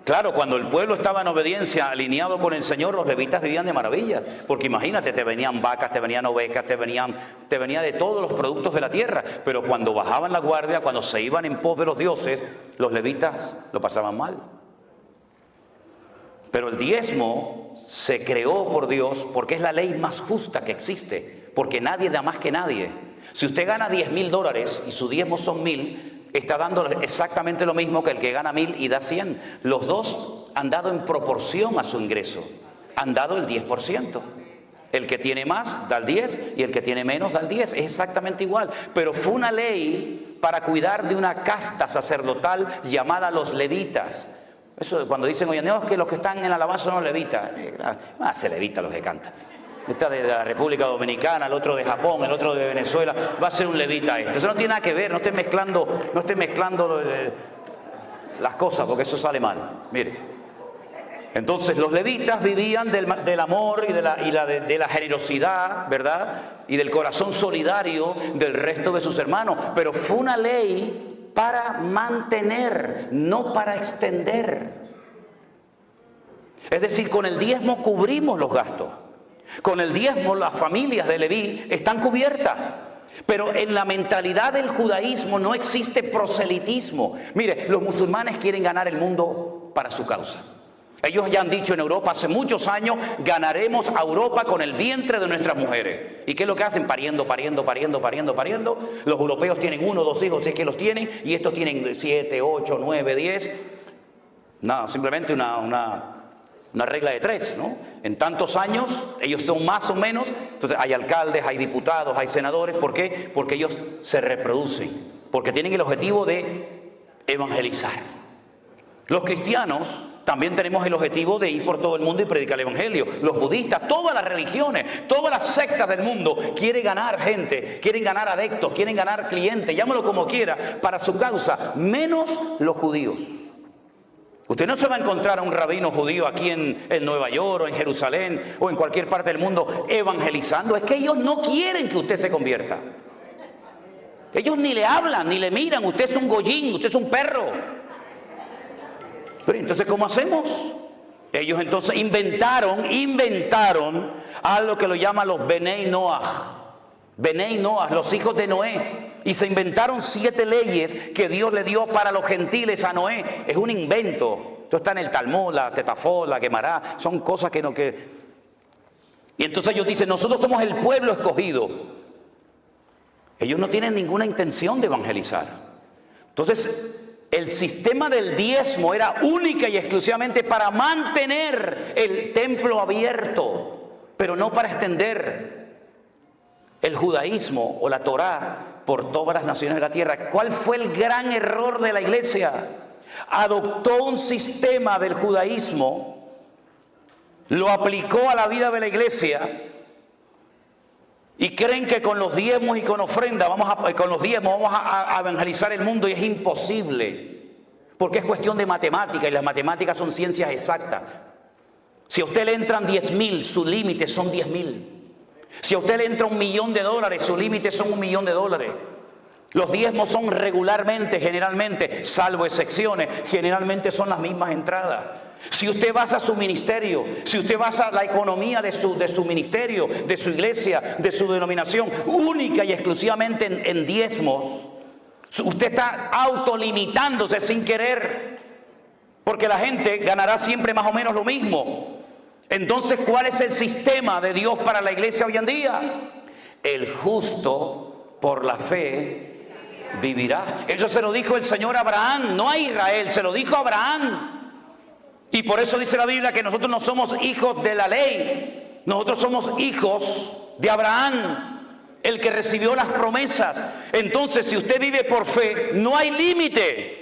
Claro, cuando el pueblo estaba en obediencia, alineado con el Señor, los levitas vivían de maravilla, porque imagínate, te venían vacas, te venían ovejas, te venía de todos los productos de la tierra, pero cuando bajaban la guardia, cuando se iban en pos de los dioses, los levitas lo pasaban mal. Pero el diezmo se creó por Dios porque es la ley más justa que existe, porque nadie da más que nadie. Si usted gana $10,000 y su diezmo son 1,000, está dando exactamente lo mismo que el que gana 1,000 y da 100. Los dos han dado en proporción a su ingreso. Han dado el 10%. El que tiene más da el 10 y el que tiene menos da el 10. Es exactamente igual. Pero fue una ley para cuidar de una casta sacerdotal llamada los levitas. Eso cuando dicen, oye, no, es que los que están en la alabanza son los levitas. Se levita los que cantan. Esta de la República Dominicana, el otro de Japón, el otro de Venezuela, va a ser un levita esto. Eso no tiene nada que ver, no esté mezclando las cosas, porque eso sale mal. Mire, entonces los levitas vivían del amor y de la generosidad, ¿verdad? Y del corazón solidario del resto de sus hermanos. Pero fue una ley para mantener, no para extender. Es decir, con el diezmo cubrimos los gastos. Con el diezmo las familias de Leví están cubiertas. Pero en la mentalidad del judaísmo no existe proselitismo. Mire, los musulmanes quieren ganar el mundo para su causa. Ellos ya han dicho en Europa hace muchos años, ganaremos a Europa con el vientre de nuestras mujeres. ¿Y qué es lo que hacen? Pariendo. Los europeos tienen 1 o 2 hijos, si es que los tienen, y estos tienen 7, 8, 9, 10. Nada, simplemente una regla de 3, ¿no? En tantos años, ellos son más o menos, entonces hay alcaldes, hay diputados, hay senadores. ¿Por qué? Porque ellos se reproducen, porque tienen el objetivo de evangelizar. Los cristianos también tenemos el objetivo de ir por todo el mundo y predicar el evangelio. Los budistas, todas las religiones, todas las sectas del mundo quieren ganar gente, quieren ganar adeptos, quieren ganar clientes, llámalo como quiera, para su causa, menos los judíos. Usted no se va a encontrar a un rabino judío aquí en Nueva York o en Jerusalén o en cualquier parte del mundo evangelizando. Es que ellos no quieren que usted se convierta. Ellos ni le hablan, ni le miran. Usted es un goyín, usted es un perro. Pero entonces, ¿cómo hacemos? Ellos entonces inventaron algo que lo llaman los Benei Noah. Benei Noah, los hijos de Noé. Y se inventaron 7 leyes que Dios le dio para los gentiles a Noé. Es un invento. Esto está en el Talmud, la Tetafot, la Gemara. Son cosas que no... Y entonces ellos dicen, nosotros somos el pueblo escogido. Ellos no tienen ninguna intención de evangelizar. Entonces, el sistema del diezmo era única y exclusivamente para mantener el templo abierto, pero no para extender el judaísmo o la Torá por todas las naciones de la tierra. ¿Cuál fue el gran error de la iglesia? Adoptó un sistema del judaísmo, lo aplicó a la vida de la iglesia y creen que con los diezmos y con ofrenda vamos a evangelizar el mundo, y es imposible, porque es cuestión de matemática, y las matemáticas son ciencias exactas. Si a usted le entran 10,000, su límite son 10,000. Si a usted le entra $1,000,000, su límite son $1,000,000. Los diezmos son regularmente, generalmente, salvo excepciones, generalmente son las mismas entradas. Si usted basa su ministerio, si usted basa la economía de su ministerio, de su iglesia, de su denominación, única y exclusivamente en diezmos, usted está autolimitándose sin querer, porque la gente ganará siempre más o menos lo mismo. Entonces, ¿cuál es el sistema de Dios para la iglesia hoy en día? El justo por la fe vivirá. Eso se lo dijo el Señor a Abraham, no a Israel, se lo dijo a Abraham. Y por eso dice la Biblia que nosotros no somos hijos de la ley, nosotros somos hijos de Abraham, el que recibió las promesas. Entonces, si usted vive por fe, no hay límite.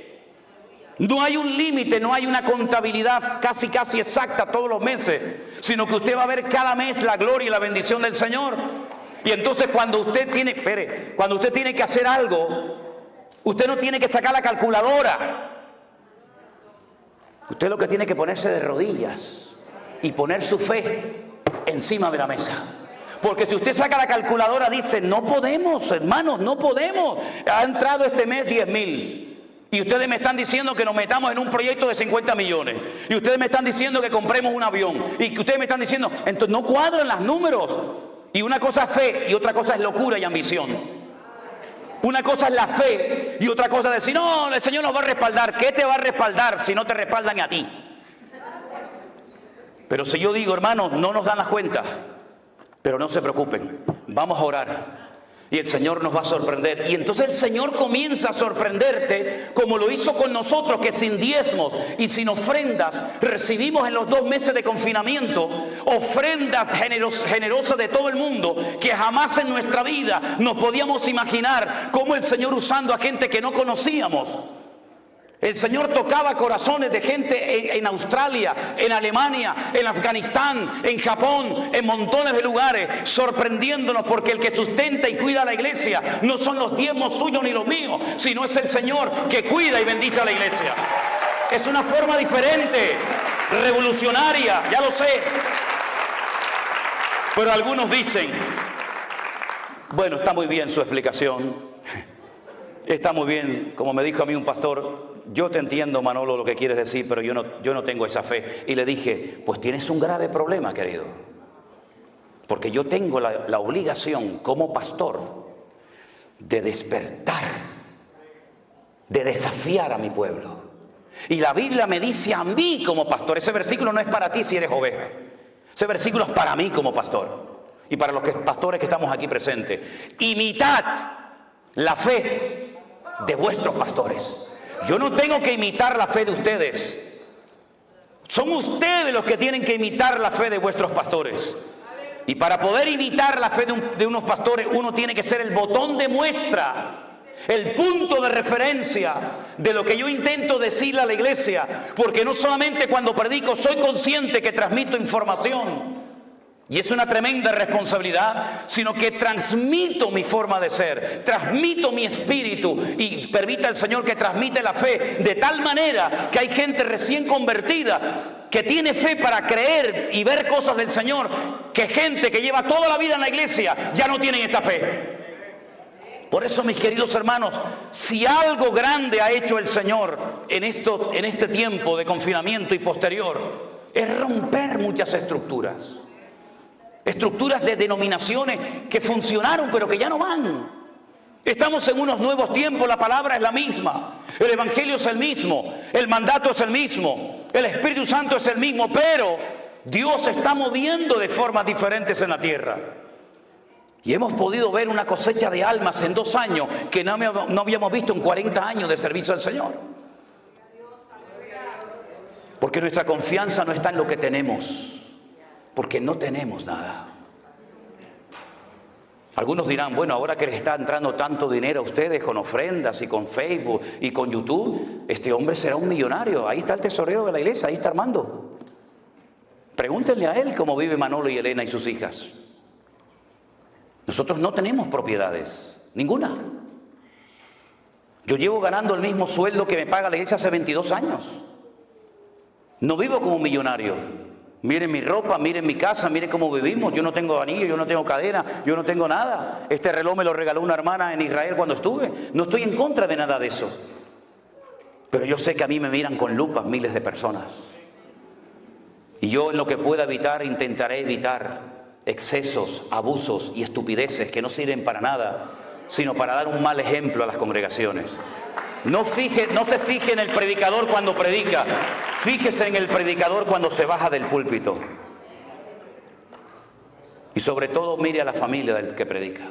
No hay un límite, no hay una contabilidad casi exacta todos los meses, sino que usted va a ver cada mes la gloria y la bendición del Señor. Y entonces cuando usted tiene que hacer algo, usted no tiene que sacar la calculadora. Usted lo que tiene que ponerse de rodillas y poner su fe encima de la mesa. Porque si usted saca la calculadora, dice, no podemos, hermanos, no podemos. Ha entrado este mes 10.000. Y ustedes me están diciendo que nos metamos en un proyecto de 50 millones. Y ustedes me están diciendo que compremos un avión. Y que ustedes me están diciendo, entonces no cuadran los números. Y una cosa es fe y otra cosa es locura y ambición. Una cosa es la fe y otra cosa es decir, no, el Señor nos va a respaldar. ¿Qué te va a respaldar si no te respaldan a ti? Pero si yo digo, hermanos, no nos dan las cuentas, pero no se preocupen, vamos a orar. Y el Señor nos va a sorprender. Y entonces el Señor comienza a sorprenderte como lo hizo con nosotros, que sin diezmos y sin ofrendas recibimos en los 2 meses de confinamiento ofrendas generosas de todo el mundo, que jamás en nuestra vida nos podíamos imaginar cómo el Señor usando a gente que no conocíamos. El Señor tocaba corazones de gente en Australia, en Alemania, en Afganistán, en Japón, en montones de lugares, sorprendiéndonos, porque el que sustenta y cuida a la iglesia no son los diezmos suyos ni los míos, sino es el Señor que cuida y bendice a la iglesia. Es una forma diferente, revolucionaria, ya lo sé. Pero algunos dicen, bueno, está muy bien su explicación, está muy bien, como me dijo a mí un pastor, yo te entiendo, Manolo, lo que quieres decir, pero yo no tengo esa fe. Y le dije, pues tienes un grave problema, querido. Porque yo tengo la obligación como pastor de despertar, de desafiar a mi pueblo. Y la Biblia me dice a mí como pastor, ese versículo no es para ti si eres oveja. Ese versículo es para mí como pastor. Y para los pastores que estamos aquí presentes. Imitad la fe de vuestros pastores. Yo no tengo que imitar la fe de ustedes. Son ustedes los que tienen que imitar la fe de vuestros pastores. Y para poder imitar la fe de unos pastores, uno tiene que ser el botón de muestra, el punto de referencia de lo que yo intento decirle a la iglesia. Porque no solamente cuando predico soy consciente que transmito información, y es una tremenda responsabilidad, sino que transmito mi forma de ser, transmito mi espíritu y permita el Señor que transmite la fe de tal manera que hay gente recién convertida que tiene fe para creer y ver cosas del Señor, que gente que lleva toda la vida en la iglesia ya no tienen esa fe. Por eso, mis queridos hermanos, si algo grande ha hecho el Señor en este tiempo de confinamiento y posterior, es romper muchas estructuras. Estructuras de denominaciones que funcionaron pero que ya no van. Estamos en unos nuevos tiempos, la palabra es la misma, el evangelio es el mismo, el mandato es el mismo, el Espíritu Santo es el mismo, pero Dios se está moviendo de formas diferentes en la tierra. Y hemos podido ver una cosecha de almas en 2 años que no habíamos visto en 40 años de servicio al Señor. Porque nuestra confianza no está en lo que tenemos, porque no tenemos nada. Algunos dirán, bueno, ahora que les está entrando tanto dinero a ustedes con ofrendas y con Facebook y con YouTube, este hombre será un millonario. Ahí está el tesorero de la iglesia, ahí está Armando. Pregúntenle a él cómo vive Manolo y Elena y sus hijas. Nosotros no tenemos propiedades, ninguna. Yo llevo ganando el mismo sueldo que me paga la iglesia hace 22 años. No vivo como un millonario. Miren mi ropa, miren mi casa, miren cómo vivimos. Yo no tengo anillo, yo no tengo cadena, yo no tengo nada. Este reloj me lo regaló una hermana en Israel cuando estuve. No estoy en contra de nada de eso. Pero yo sé que a mí me miran con lupas miles de personas. Y yo en lo que pueda evitar, intentaré evitar excesos, abusos y estupideces que no sirven para nada, sino para dar un mal ejemplo a las congregaciones. No se fije en el predicador cuando predica, fíjese en el predicador cuando se baja del púlpito. Y sobre todo mire a la familia del que predica.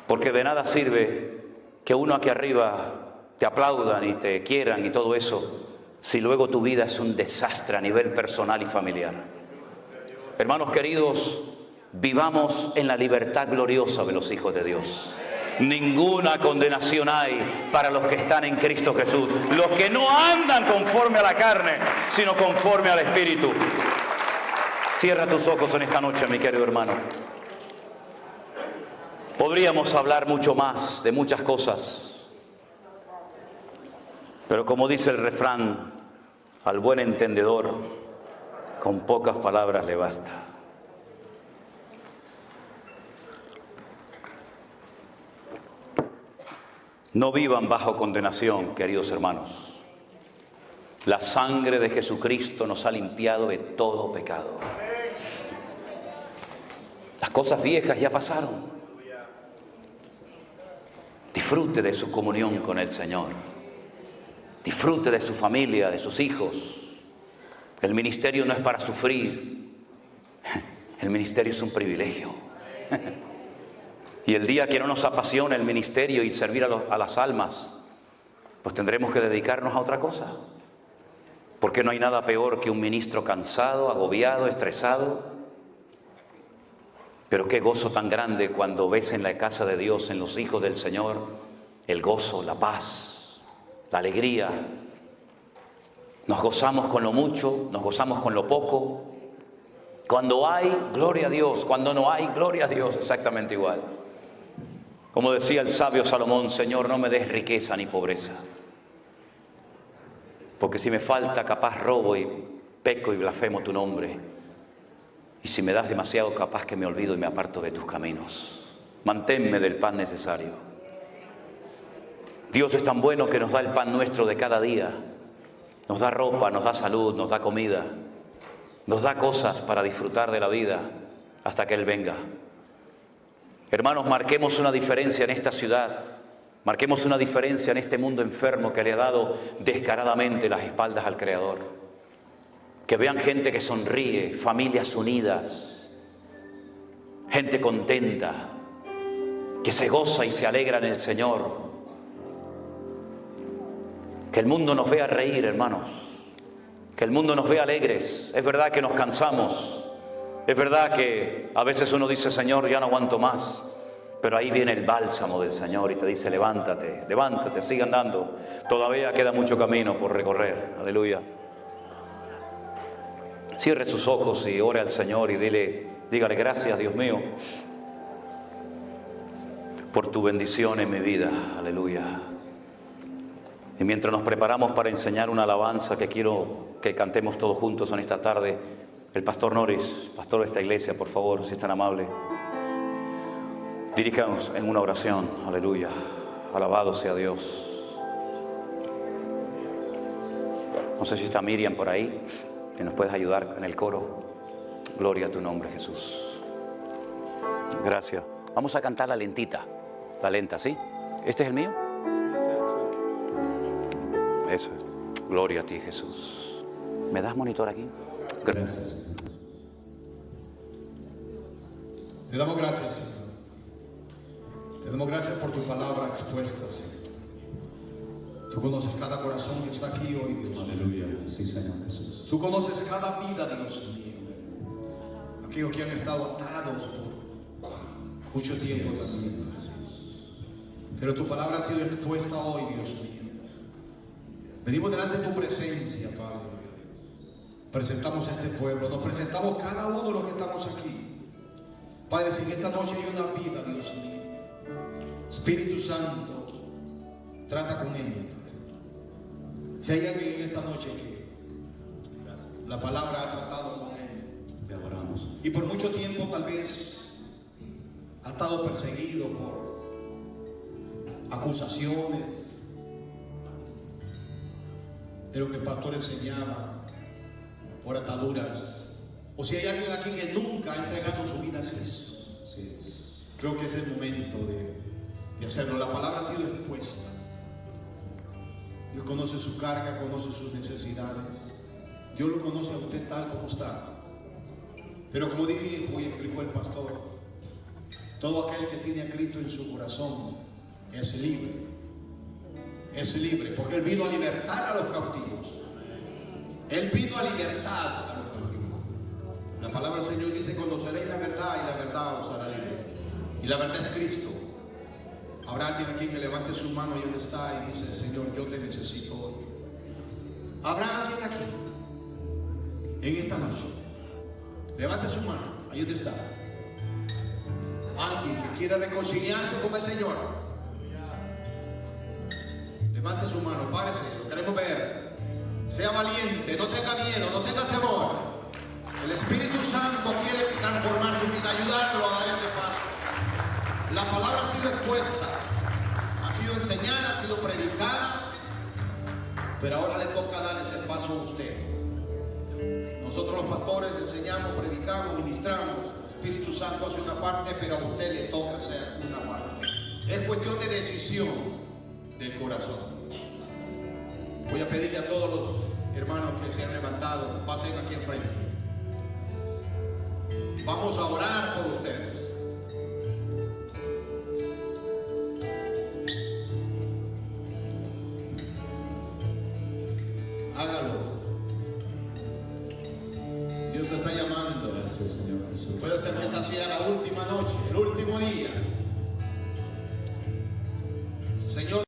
Porque de nada sirve que uno aquí arriba te aplaudan y te quieran y todo eso, si luego tu vida es un desastre a nivel personal y familiar. Hermanos queridos, vivamos en la libertad gloriosa de los hijos de Dios. Ninguna condenación hay para los que están en Cristo Jesús, los que no andan conforme a la carne, sino conforme al Espíritu. Cierra tus ojos en esta noche, mi querido hermano. Podríamos hablar mucho más de muchas cosas, pero como dice el refrán, al buen entendedor, con pocas palabras le basta. No vivan bajo condenación, queridos hermanos. La sangre de Jesucristo nos ha limpiado de todo pecado. Las cosas viejas ya pasaron. Disfrute de su comunión con el Señor. Disfrute de su familia, de sus hijos. El ministerio no es para sufrir. El ministerio es un privilegio. Y el día que no nos apasiona el ministerio y servir a las almas, pues tendremos que dedicarnos a otra cosa. Porque no hay nada peor que un ministro cansado, agobiado, estresado. Pero qué gozo tan grande cuando ves en la casa de Dios, en los hijos del Señor, el gozo, la paz, la alegría. Nos gozamos con lo mucho, nos gozamos con lo poco. Cuando hay, gloria a Dios. Cuando no hay, gloria a Dios. Exactamente igual. Como decía el sabio Salomón, Señor, no me des riqueza ni pobreza. Porque si me falta, capaz robo y peco y blasfemo tu nombre. Y si me das demasiado, capaz que me olvido y me aparto de tus caminos. Manténme del pan necesario. Dios es tan bueno que nos da el pan nuestro de cada día. Nos da ropa, nos da salud, nos da comida. Nos da cosas para disfrutar de la vida hasta que Él venga. Hermanos, marquemos una diferencia en esta ciudad. Marquemos una diferencia en este mundo enfermo que le ha dado descaradamente las espaldas al Creador. Que vean gente que sonríe, familias unidas, gente contenta, que se goza y se alegra en el Señor. Que el mundo nos vea reír, hermanos. Que el mundo nos vea alegres. Es verdad que nos cansamos. Es verdad que a veces uno dice, Señor, ya no aguanto más. Pero ahí viene el bálsamo del Señor y te dice, levántate, levántate, sigue andando. Todavía queda mucho camino por recorrer. Aleluya. Cierre sus ojos y ore al Señor y dígale gracias, Dios mío, por tu bendición en mi vida. Aleluya. Y mientras nos preparamos para enseñar una alabanza que quiero que cantemos todos juntos en esta tarde, el pastor Norris, pastor de esta iglesia, por favor, si es tan amable, diríjanos en una oración. Aleluya. Alabado sea Dios. No sé si está Miriam por ahí, que nos puedes ayudar en el coro. Gloria a tu nombre, Jesús. Gracias. Vamos a cantar la lentita. La lenta, ¿sí? ¿Este es el mío? Eso es. Gloria a ti, Jesús. ¿Me das monitor aquí? Gracias. Te damos gracias, Señor. Te damos gracias por tu palabra expuesta, Señor. Tú conoces cada corazón que está aquí hoy, Dios. Aleluya. Sí, Señor Jesús. Tú conoces cada vida, Dios mío. Aquellos que han estado atados por mucho tiempo también, Jesús. Pero tu palabra ha sido expuesta hoy, Dios mío. Venimos delante de tu presencia, Padre. Presentamos a este pueblo, nos presentamos cada uno de los que estamos aquí. Padre, si en esta noche hay una vida, Dios mío, Espíritu Santo, trata con ella, Padre. Si hay alguien en esta noche que la palabra ha tratado con él, te adoramos. Y por mucho tiempo tal vez ha estado perseguido por acusaciones de lo que el pastor enseñaba, por ataduras, o si hay alguien aquí que nunca ha entregado su vida a Cristo, creo que es el momento de hacerlo. La palabra ha sido expuesta. Dios conoce su carga, conoce sus necesidades. Dios lo conoce a usted tal como está. Pero como dijo y explicó el pastor, todo aquel que tiene a Cristo en su corazón es libre. Es libre, porque Él vino a libertar a los cautivos. Él vino a libertar a los cautivos. La palabra del Señor dice: conoceréis la verdad y la verdad os hará libre. Y la verdad es Cristo. Habrá alguien aquí que levante su mano y donde está y dice: Señor, yo te necesito hoy. Habrá alguien aquí en esta noche. Levante su mano, ahí donde está. Alguien que quiera reconciliarse con el Señor. Levante su mano, párese, lo queremos ver. Sea valiente, no tenga miedo, no tenga temor. El Espíritu Santo quiere transformar su vida, ayudarlo a dar ese paso. La palabra ha sido expuesta, ha sido enseñada, ha sido predicada, pero ahora le toca dar ese paso a usted. Nosotros los pastores enseñamos, predicamos, ministramos. El Espíritu Santo hace una parte, pero a usted le toca hacer una parte. Es cuestión de decisión del corazón. Voy a pedirle a todos los hermanos que se han levantado, pasen aquí enfrente. Vamos a orar por ustedes. Hágalo. Dios te está llamando. Gracias, Señor Jesús. Puede ser que esta sea la última noche, el último día. Señor.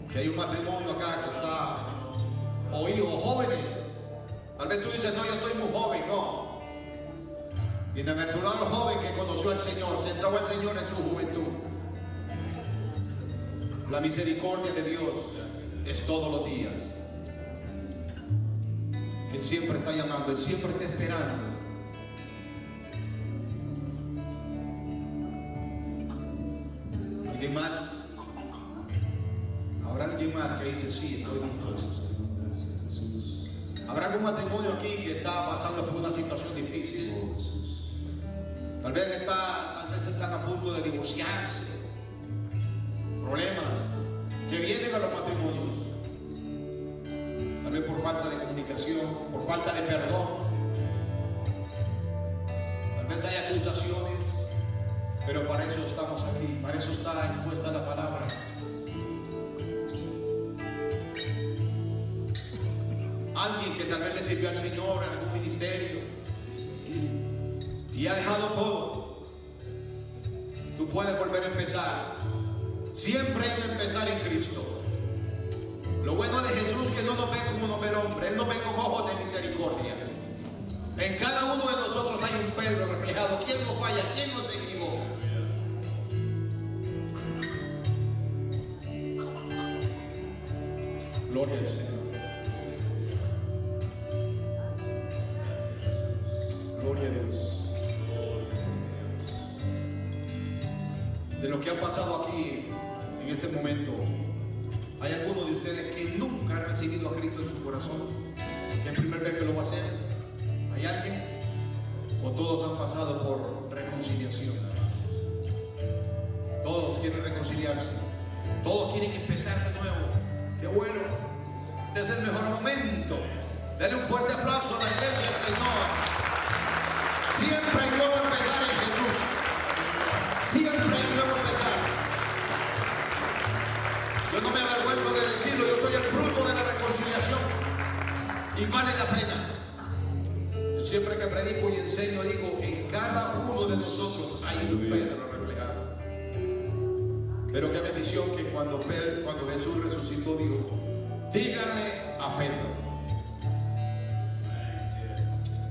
Si hay un matrimonio acá que está, o hijos jóvenes, tal vez tú dices: no, yo estoy muy joven. No. Bienaventurado el joven que conoció al Señor, se entregó al Señor en su juventud. La misericordia de Dios es todos los días. Él siempre está llamando, Él siempre está esperando. ¿Alguien más? ¿Habrá alguien más que dice: sí, estoy dispuesto? ¿Habrá algún matrimonio aquí que está pasando por una situación difícil? Tal vez están a punto de divorciarse. Problemas que vienen a los matrimonios. Tal vez por falta de comunicación, por falta de perdón. Tal vez hay acusaciones, pero para eso estamos aquí, para eso está expuesta la palabra. Alguien que tal vez le sirvió al Señor en algún ministerio y ha dejado todo. Tú puedes volver a empezar. Siempre hay un empezar en Cristo. Lo bueno de Jesús es que no nos ve como nos ve el hombre. Él nos ve con ojos de misericordia. En cada uno de nosotros hay un Pedro reflejado. ¿Quién no falla? ¿Quién no se equivoca? Gloria al Señor. Gloria a Dios. De lo que ha pasado aquí en este momento, ¿hay alguno de ustedes que nunca ha recibido a Cristo en su corazón? ¿Que es la primera vez que lo va a hacer? ¿Hay alguien? ¿O todos han pasado por reconciliación? Todos quieren reconciliarse. Todos quieren empezar de nuevo. ¡Qué bueno! Este es el mejor momento Siempre hay nuevo empezar en Jesús. Siempre hay nuevo empezar. Yo no me avergüenzo de decirlo, yo soy el fruto de la reconciliación y vale la pena. Yo siempre que predico y enseño digo, en cada uno de nosotros hay un Pedro reflejado. Pero qué bendición que cuando Jesús resucitó dijo, díganle a Pedro.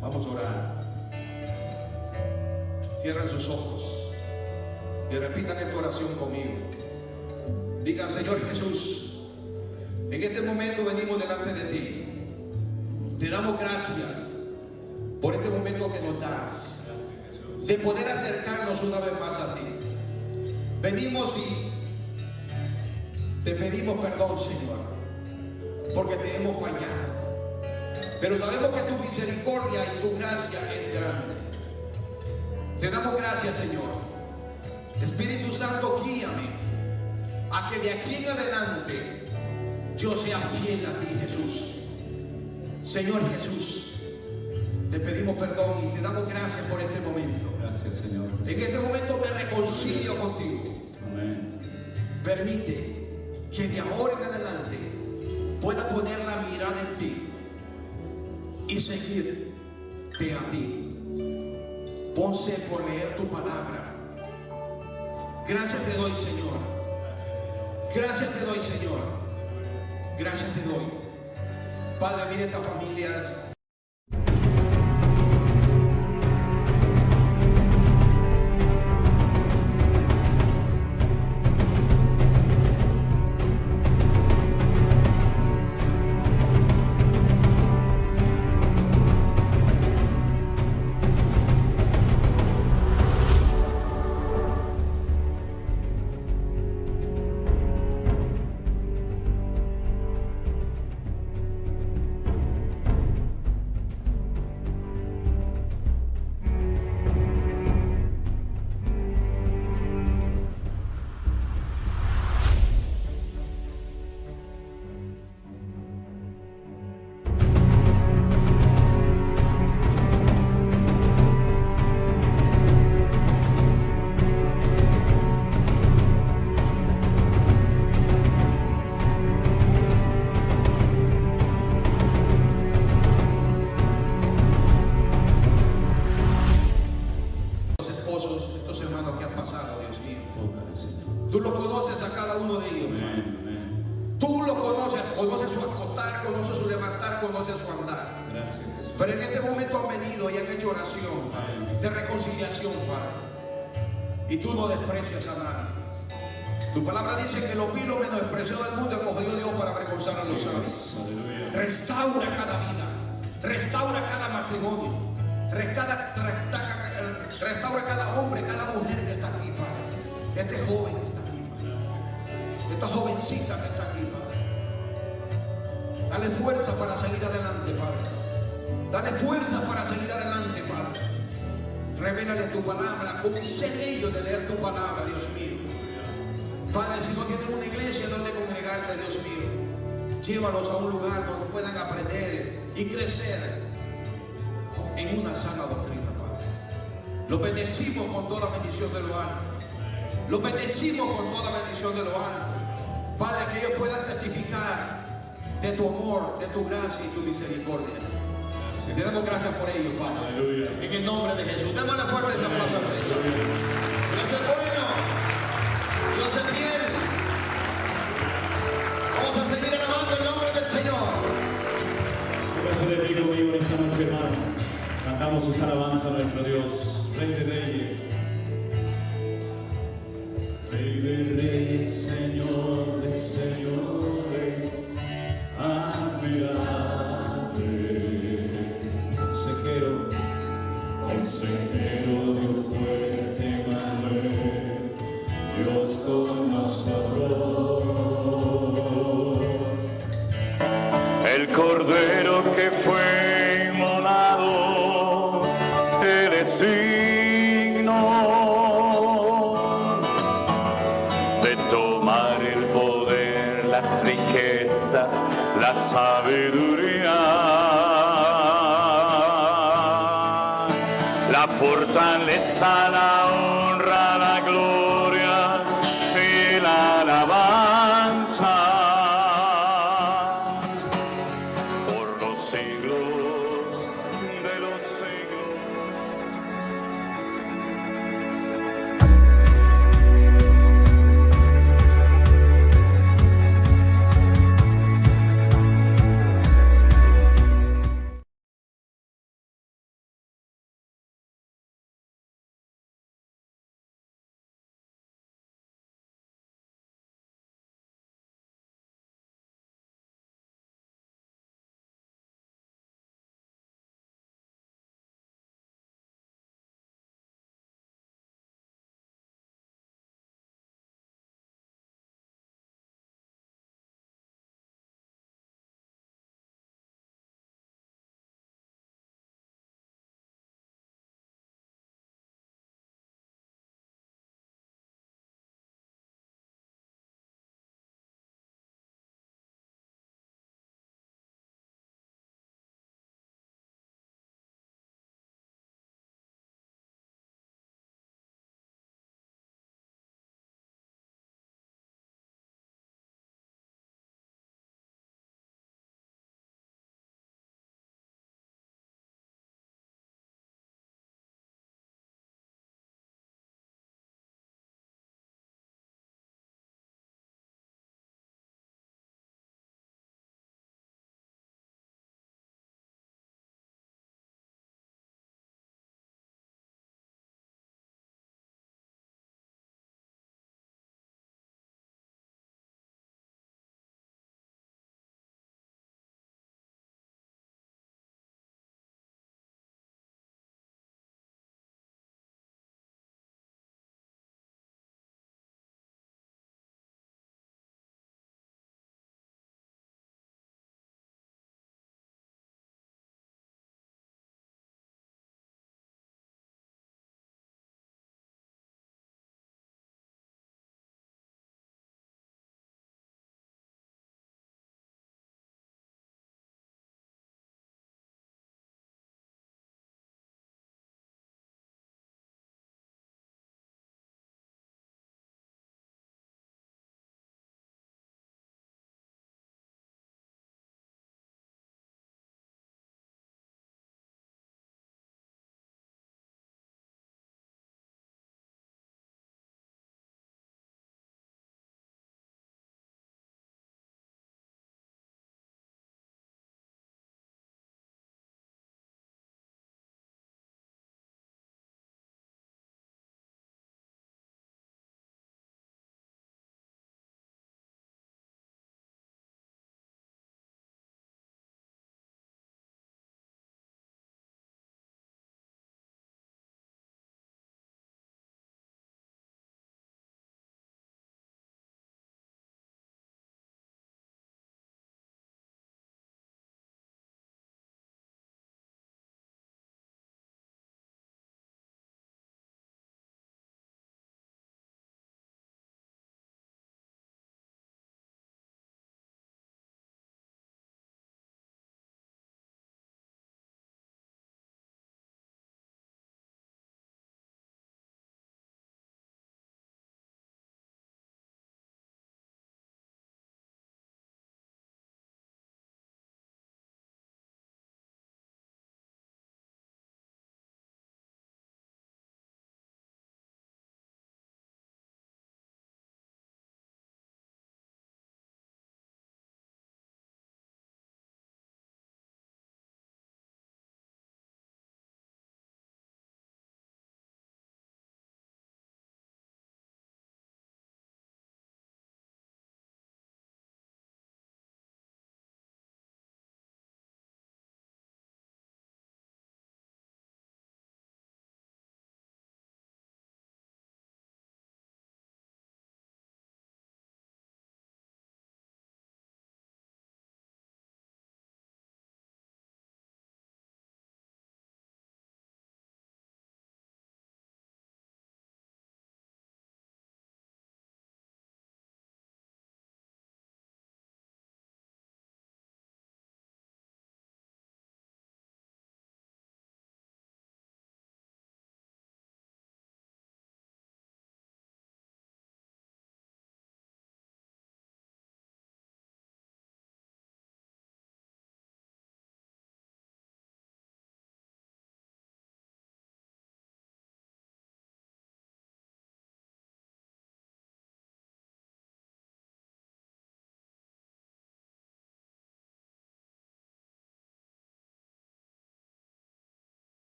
Vamos a orar. Cierren sus ojos y repitan esta oración conmigo. Digan, Señor Jesús, en este momento venimos delante de ti. Te damos gracias por este momento que nos das, de poder acercarnos una vez más a ti. Venimos y te pedimos perdón, Señor, porque te hemos fallado. Pero sabemos que tu misericordia y tu gracia es grande. Te damos gracias, Señor. Espíritu Santo, guíame a que de aquí en adelante yo sea fiel a ti, Jesús. Señor Jesús, te pedimos perdón y te damos gracias por este momento. Gracias, Señor. En este momento me reconcilio contigo. Amén. Permite que de ahora en adelante pueda poner la mirada en ti y seguirte a ti. Ponce por leer tu palabra. Gracias te doy, Señor. Gracias te doy, Señor. Gracias te doy. Padre, mire estas familias. Tú los conoces a cada uno de ellos. Tú los conoces, conoces su acostar, conoces su levantar, conoces su andar. Gracias, Jesús. Pero en este momento han venido y han hecho oración, Padre, de reconciliación, Padre. Y tú no desprecias a nadie. Tu palabra dice que lo vil, lo menospreció del mundo escogió Dios para avergonzar a los sabios. Aleluya. Restaura cada vida, restaura cada matrimonio, restaura cada hombre, cada mujer que está aquí, Padre. Este joven que está aquí, Padre. Esta jovencita que está aquí, Padre. Dale fuerza para seguir adelante, Padre. Dale fuerza para seguir adelante, Padre. Revélale tu palabra, concede ellos de leer tu palabra, Dios mío. Padre, si no tienen una iglesia donde congregarse, Dios mío, llévalos a un lugar donde puedan aprender y crecer en una sana doctrina, Padre. Los bendecimos con toda bendición de lo alto. Los bendecimos con toda bendición de lo alto. Padre, que ellos puedan testificar de tu amor, de tu gracia y tu misericordia. Te damos gracias por ello, Padre. Aleluya. En el nombre de Jesús. Démosle fuerte ese aplauso al Señor. Dios es bueno. Dios es fiel. Vamos a seguir alabando el nombre del Señor. Gracias de ti conmigo en esta noche, hermano. Cantamos esta alabanza a nuestro Dios, Rey de Reyes. Rey de Reyes, Señor de señores, admirable. Consejero, Dios fuerte, Manuel, Dios con nosotros. El cordero que fue inmolado, eres signo de tomar el poder, las riquezas, la sabiduría.